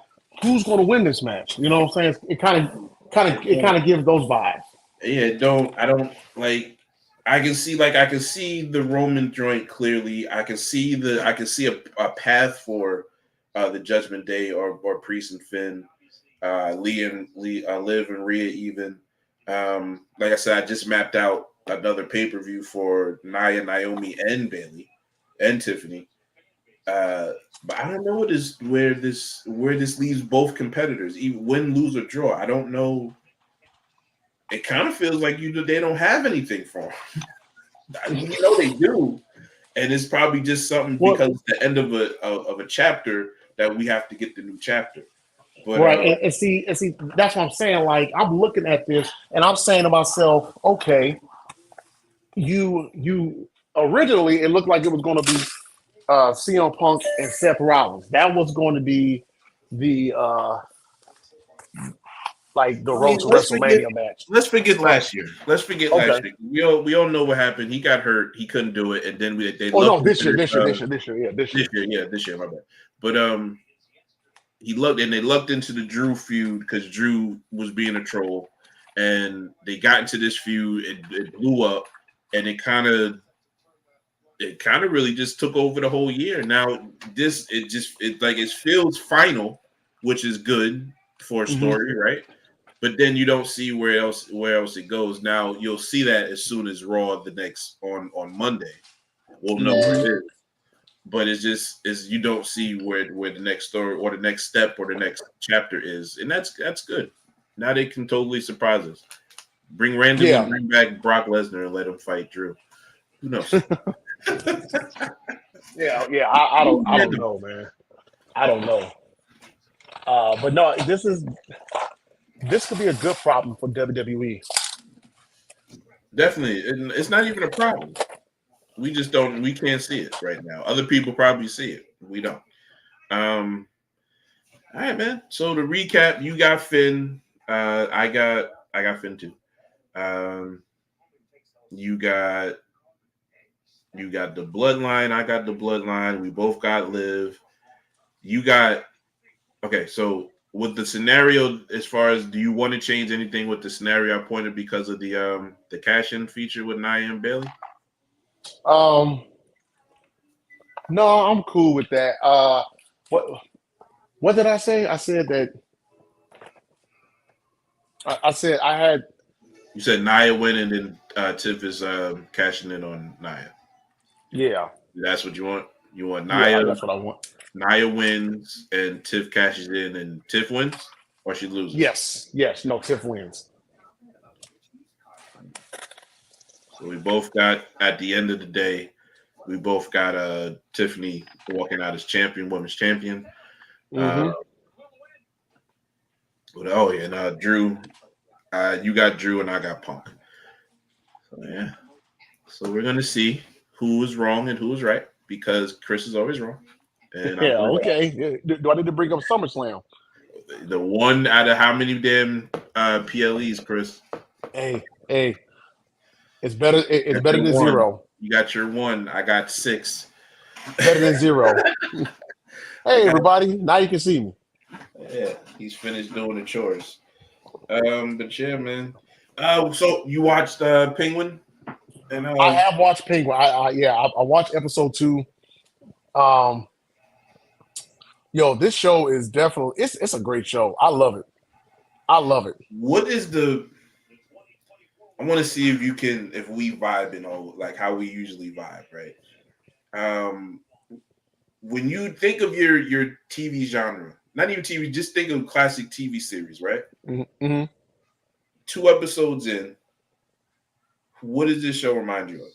who's gonna win this match? You know what I'm saying? It kind of gives those vibes. Yeah, I don't like. I can see the Roman joint clearly. I can see a path for the Judgment Day or Priest and Finn, Liv and Rhea even. Like I said, I just mapped out another pay per view for Nia, Naomi, and Bayley, and Tiffany. But I don't know where this leaves both competitors, even win, lose, or draw. I don't know. It kind of feels like they don't have anything for them. They do, and it's probably just something Well, because it's the end of a chapter that we have to get the new chapter. But right, and see, that's what I'm saying. Like I'm looking at this, and I'm saying to myself, okay, you originally it looked like it was going to be CM Punk and Seth Rollins. That was going to be the like the I mean, road to WrestleMania match. let's forget Oh, last year. Let's forget okay. last year. We all know what happened. He got hurt. He couldn't do it, and then they Oh looked no, into this this year. year. Yeah, this year. My bad. But they looked into the Drew feud because Drew was being a troll, and they got into this feud. It blew up, and it kind of really just took over the whole year. Now it feels final, which is good for a Hmm. story, right? But then you don't see where else it goes. Now you'll see that as soon as Raw the next on Monday. We'll know where Hmm. it is. But it's just is you don't see where the next story or the next step or the next chapter is, and that's good. Now they can totally surprise us. Randomly Yeah, bring back Brock Lesnar and let him fight Drew. Who knows? yeah. I don't know, man. I don't know. But no, this could be a good problem for WWE. Definitely, and it's not even a problem. We can't see it right now. Other people probably see it. We don't. Um, all right, man. So to recap, you got Finn. I got Finn too. Um, you got the bloodline. I got the bloodline. We both got Liv. You got okay. So with the scenario, as far as do you want to change anything with the scenario I pointed because of the cash in feature with Nia and Bailey? Um, no, I'm cool with that. What what did I say? I said that I said I had You said Nia win and then Tiff is cashing in on Nia. yeah, That's what you want. You want yeah. Nia. That's what I want. Nia wins and Tiff cashes in, and Tiff wins or she loses. Yes, yes. No, Tiff wins. So we both got at the end of the day, we both got Tiffany walking out as champion, women's champion. Mm-hmm. And Drew, you got Drew and I got Punk. So yeah. So we're gonna see who was wrong and who was right because Chris is always wrong. And Yeah, okay. Yeah. Do I need to bring up SummerSlam? the one out of how many damn PLEs, Chris? Hey, it's better. It's Got better your than one. zero. You got your one. I got 6. Better than zero. Hey, everybody! Now you can see me. Yeah, he's finished doing the chores. But yeah, man. So you watched Penguin? And I have watched Penguin. I watched episode 2. Yo, this show is definitely it's a great show. I love it. what is the? I want to see if we vibe and all like how we usually vibe, right? When you think of your TV genre, not even TV, just think of classic TV series, right? Mm-hmm. 2 episodes in, what does this show remind you of?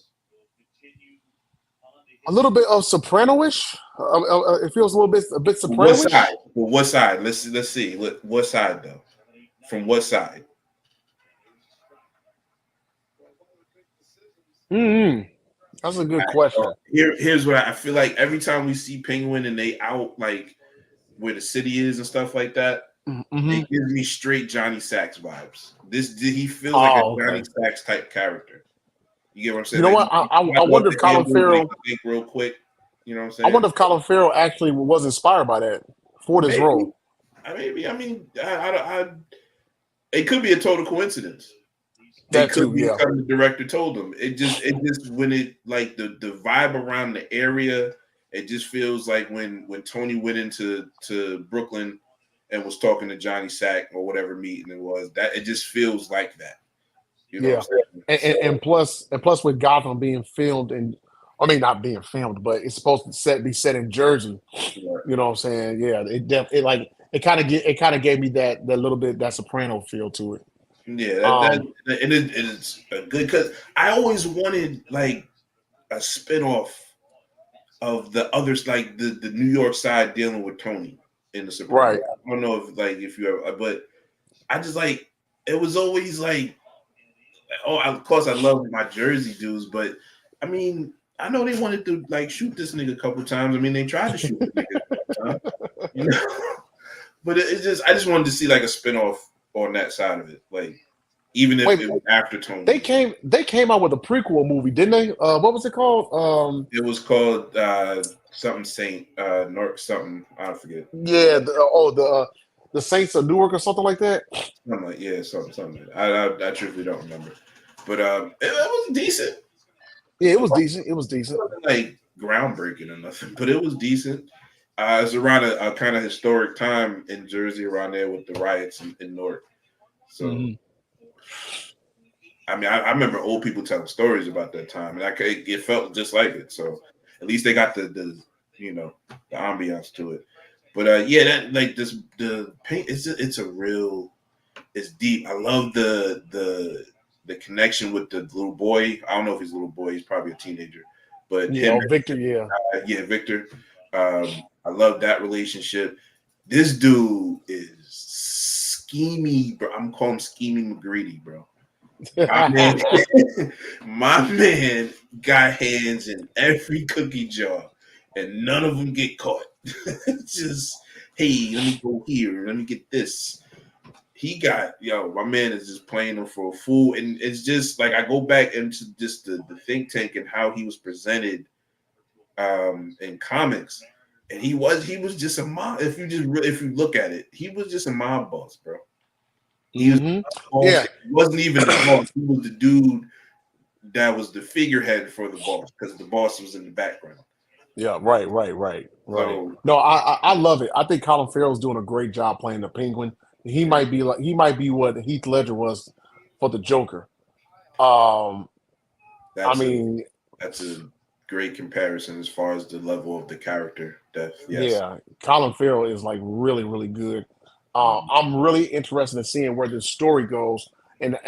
A little bit of Soprano-ish. It feels a bit What Soprano-ish. side? What side? Let's see. What side though? From what side? Mm-hmm. That's a good question. Here's what I feel like every time we see Penguin and they out like where the city is and stuff like that, Mm-hmm. it gives me straight Johnny Sacks vibes. He feels like a Johnny Sacks type character. You get what I'm saying? You know what? I wonder if Colin Farrell. Think real quick. You know what I'm saying? I wonder if Colin Farrell actually was inspired by that for this role. Maybe. I mean, it could be a total coincidence. That too, yeah. The director told him. It just when it like the vibe around the area, it just feels like when Tony went into Brooklyn and was talking to Johnny Sack or whatever meeting it was, that it just feels like that. You know what I'm saying? And plus with Gotham being filmed not being filmed, but it's supposed to be set in Jersey. Right. You know what I'm saying? Yeah, it kind of gave me that little bit that Soprano feel to it. Yeah, it is good because I always wanted like a spinoff of the others, like the New York side dealing with Tony in the Soprano. Right. I don't know if you ever, but I just like it was always like, oh, of course I love my Jersey dudes, but I mean I know they wanted to like shoot this nigga a couple times. I mean they tried to shoot the nigga a couple times, you know. But I just wanted to see like a spinoff on that side of it, like even if it was after Tony. They came out with a prequel movie, didn't they? What was it called? It was called something Saint something I forget. Yeah, the Saints of Newark or something like that. Something. I truthfully don't remember, but it was decent. Yeah, it was decent. It was decent. It wasn't like groundbreaking or nothing, but it was decent. It's around a kind of historic time in Jersey around there with the riots in Newark. So, I mean, I remember old people telling stories about that time, and it felt just like it. So, at least they got the ambiance to it. But that like the paint. It's deep. I love the connection with the little boy. I don't know if he's a little boy. He's probably a teenager. But Victor. Yeah, Victor. I love that relationship. This dude is schemy, bro. I'm calling him Scheming McGreedy, bro. My man got hands in every cookie jar, and none of them get caught. Just, hey, let me go here. Let me get this. My man is just playing him for a fool. And it's just like I go back into just the think tank and how he was presented in comics. And he was just a mob. If you look at it, he was just a mob boss, bro. He was he wasn't even the boss. He was the dude that was the figurehead for the boss because the boss was in the background. Yeah, right. So, no, I love it. I think Colin Farrell's doing a great job playing the Penguin. He might be what Heath Ledger was for the Joker. That's a great comparison as far as the level of the character depth. Yes. Yeah, Colin Farrell is like really, really good. I'm really interested in seeing where this story goes, and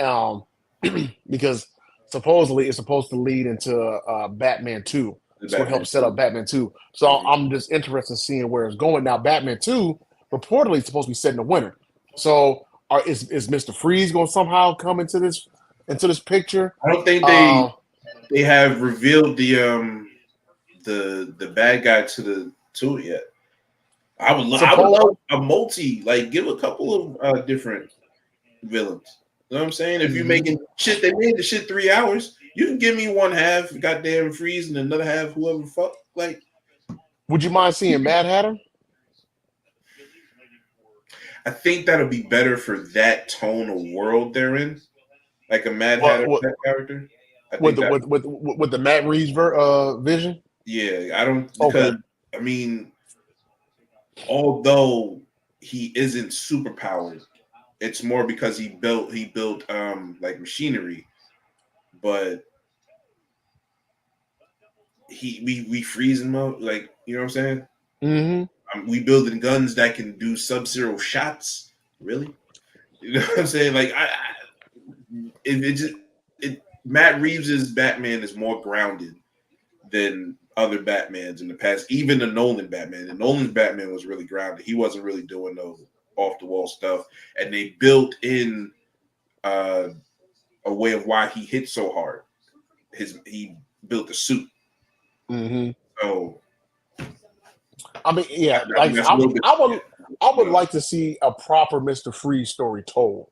because supposedly it's supposed to lead into Batman 2. It's going to help set up Batman 2. So I'm just interested in seeing where it's going. Now, Batman 2 reportedly is supposed to be set in the winter. So is Mr. Freeze going to somehow come into this picture? I don't think they have revealed the bad guy to it yet. I would love a multi, like give a couple of different villains. You know what I'm saying? If you're making shit, they made the shit 3 hours. You can give me one half, goddamn Freeze, and another half, whoever fuck. Like, would you mind seeing Mad Hatter? I think that'll be better for that tone of world they're in, like a Mad Hatter character. With the Matt Reeves vision. Yeah, I don't because I mean, although he isn't superpowered, it's more because he built like machinery, but we freeze him up, like, you know what I'm saying? Mm-hmm. We building guns that can do Sub-Zero shots. Really? You know what I'm saying? Like Matt Reeves's Batman is more grounded than other Batmans in the past. Even the Nolan Batman. The Nolan Batman was really grounded. He wasn't really doing no off the wall stuff, and they built in a way of why he hit so hard. He built a suit. Mm-hmm. So, I mean, yeah, like I would like to see a proper Mr. Freeze story told.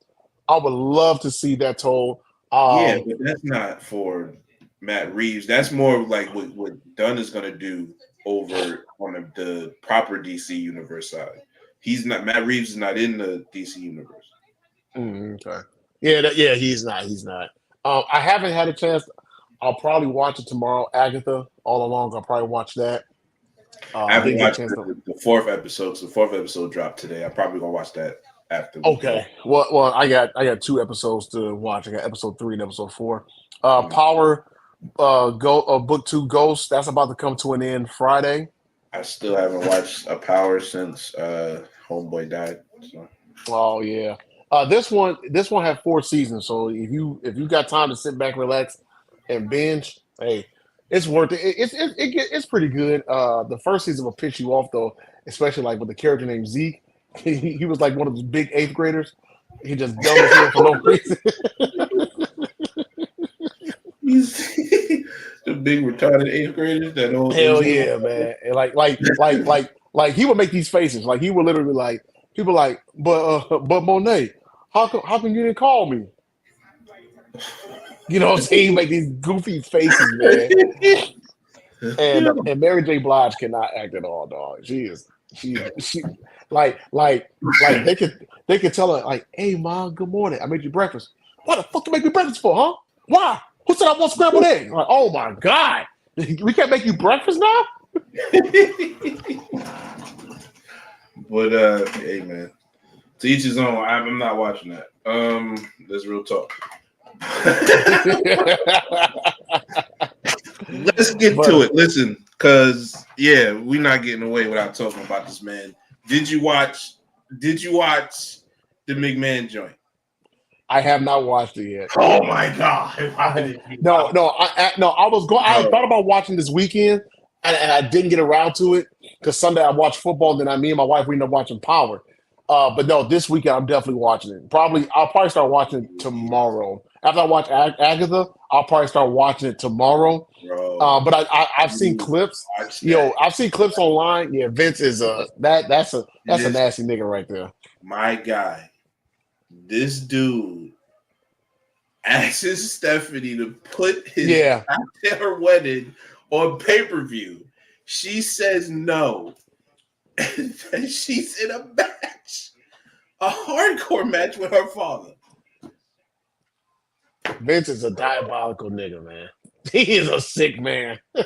I would love to see that told. Yeah, but that's not for Matt Reeves. That's more like what Dunn is going to do over on the proper DC universe side. He's not. Matt Reeves is not in the DC universe. Okay. Yeah, he's not. He's not. I haven't had a chance. I'll probably watch it tomorrow. Agatha, all along. I'll probably watch that. I haven't watched the fourth episode. So the fourth episode dropped today. I'm probably gonna watch that after. Okay. Well, I got 2 episodes to watch. I got episode 3 and episode 4. Power, book 2, Ghost. That's about to come to an end Friday. I still haven't watched a Power since Homeboy died. So. Oh yeah. This one had 4 seasons. So if you got time to sit back, relax, and binge, hey, it's worth it. It's pretty good. The first season will piss you off though, especially like with the character named Zeke. He was like one of those big 8th graders. He just dumb as hell for no reason. He's the big retarded 8th graders that old. Hell yeah, man! And like he would make these faces. Like he would literally like people like, but Monet, how come you didn't call me? You know what I'm saying? He make these goofy faces, man. And Mary J. Blige cannot act at all, dog. She like they could tell her like, hey mom, good morning. I made you breakfast. What the fuck you make me breakfast for, huh? Why? Who said I want scrambled eggs? Like, oh my god, we can't make you breakfast now. But hey man, to each his own. I'm not watching that. That's real talk. Let's get to it. Listen, because we're not getting away without talking about this man. Did you watch the McMahon joint? I have not watched it yet. Oh my god! No. I thought about watching this weekend, and I didn't get around to it because Sunday I watched football. Then me and my wife we ended up watching Power. But no, this weekend I'm definitely watching it. I'll probably start watching it tomorrow. After I watch Agatha, I'll probably start watching it tomorrow. But I've seen clips. I've seen clips online. Yeah, Vince is that's a nasty nigga right there. My guy, this dude asks Stephanie to put his her wedding on pay-per-view. She says no. And then she's in a match, a hardcore match with her father. Vince is a diabolical nigga, man. He is a sick man. They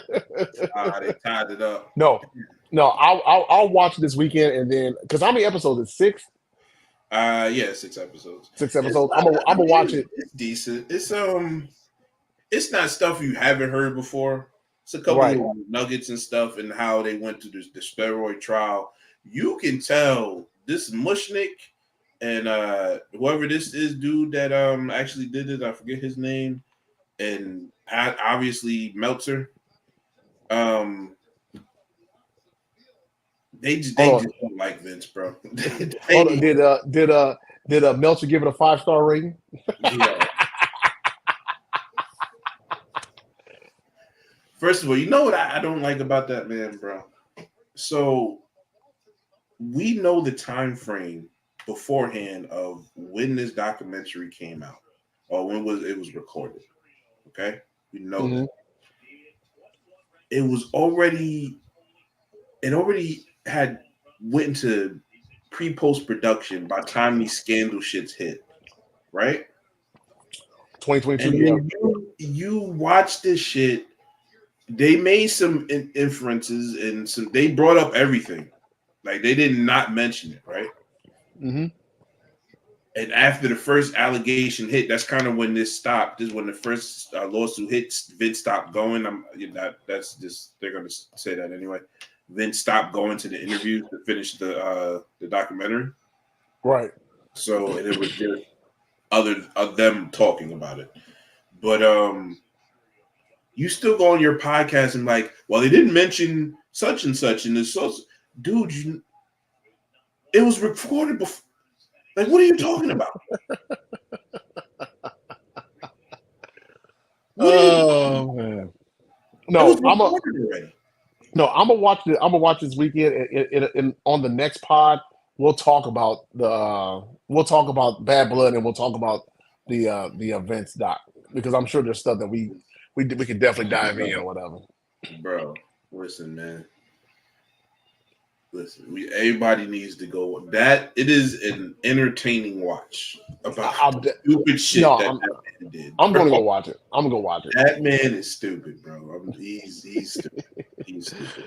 tied it up. No, I'll watch this weekend and then because how many episodes? It's 6. 6 episodes. 6 episodes. I'm gonna watch it. It's decent. It's not stuff you haven't heard before. It's a couple of nuggets and stuff and how they went through the steroid trial. You can tell this Mushnick and whoever this is dude that actually did it, I forget his name, and obviously Meltzer. They just don't like Vince, bro. Hold on. Did Meltzer give it a 5-star rating? Yeah. First of all, you know what I don't like about that man, bro? So we know the time frame beforehand of when this documentary came out or when it was recorded. Okay? We know that. It already had went into pre-post production by the time these scandal shits hit, right? 2022. And you watch this shit. They made some inferences and they brought up everything. Like they did not mention it, right? Mm-hmm. And after the first allegation hit, that's kind of when this stopped. This is when the first lawsuit hits. Vince stopped going. That's just they're gonna say that anyway. Vince stopped going to the interviews to finish the documentary. Right. So it was just other of them talking about it. But you still go on your podcast and like, well, they didn't mention such and such in this. So, dude, it was recorded before. Like, what are you talking about? Man. No, I'm gonna watch it. I'm gonna watch this weekend. And on the next pod, we'll talk about Bad Blood and we'll talk about the events doc because I'm sure there's stuff that we could definitely dive in or whatever. Bro, listen, man. Listen, everybody needs to go. That it is an entertaining watch about stupid shit that man did. I'm gonna go watch it. That man is stupid, bro. He's stupid. He's stupid.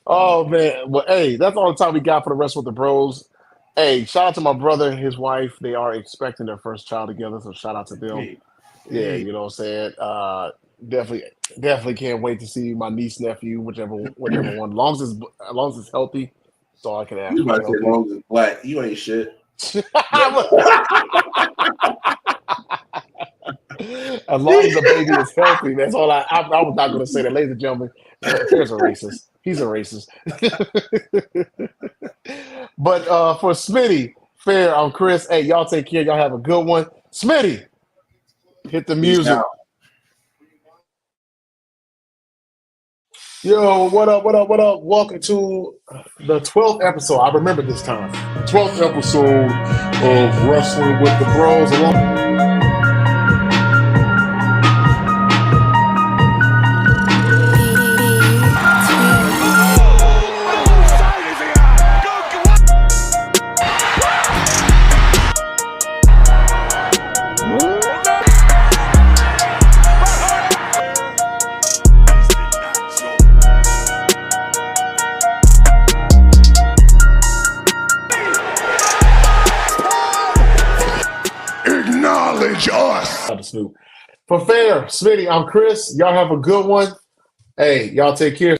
Oh man. Well, hey, that's all the time we got for the rest with the bros. Hey, shout out to my brother and his wife. They are expecting their first child together, so shout out to them. Yeah, you know what I'm saying? Definitely can't wait to see my niece, nephew, whichever one. As long as it's healthy. That's all I can ask. You about to say long as it's black. You ain't shit. As long as the baby is healthy, that's all I was not going to say that, ladies and gentlemen. Here's a racist. He's a racist. But for Smitty, Fair, I'm Chris. Hey, y'all take care. Y'all have a good one. Smitty, hit the music. Yo, what up? Welcome to the 12th episode. I remember this time. 12th episode of Wrestling with the Bros. For Fair, Smitty, I'm Chris. Y'all have a good one. Hey, y'all take care.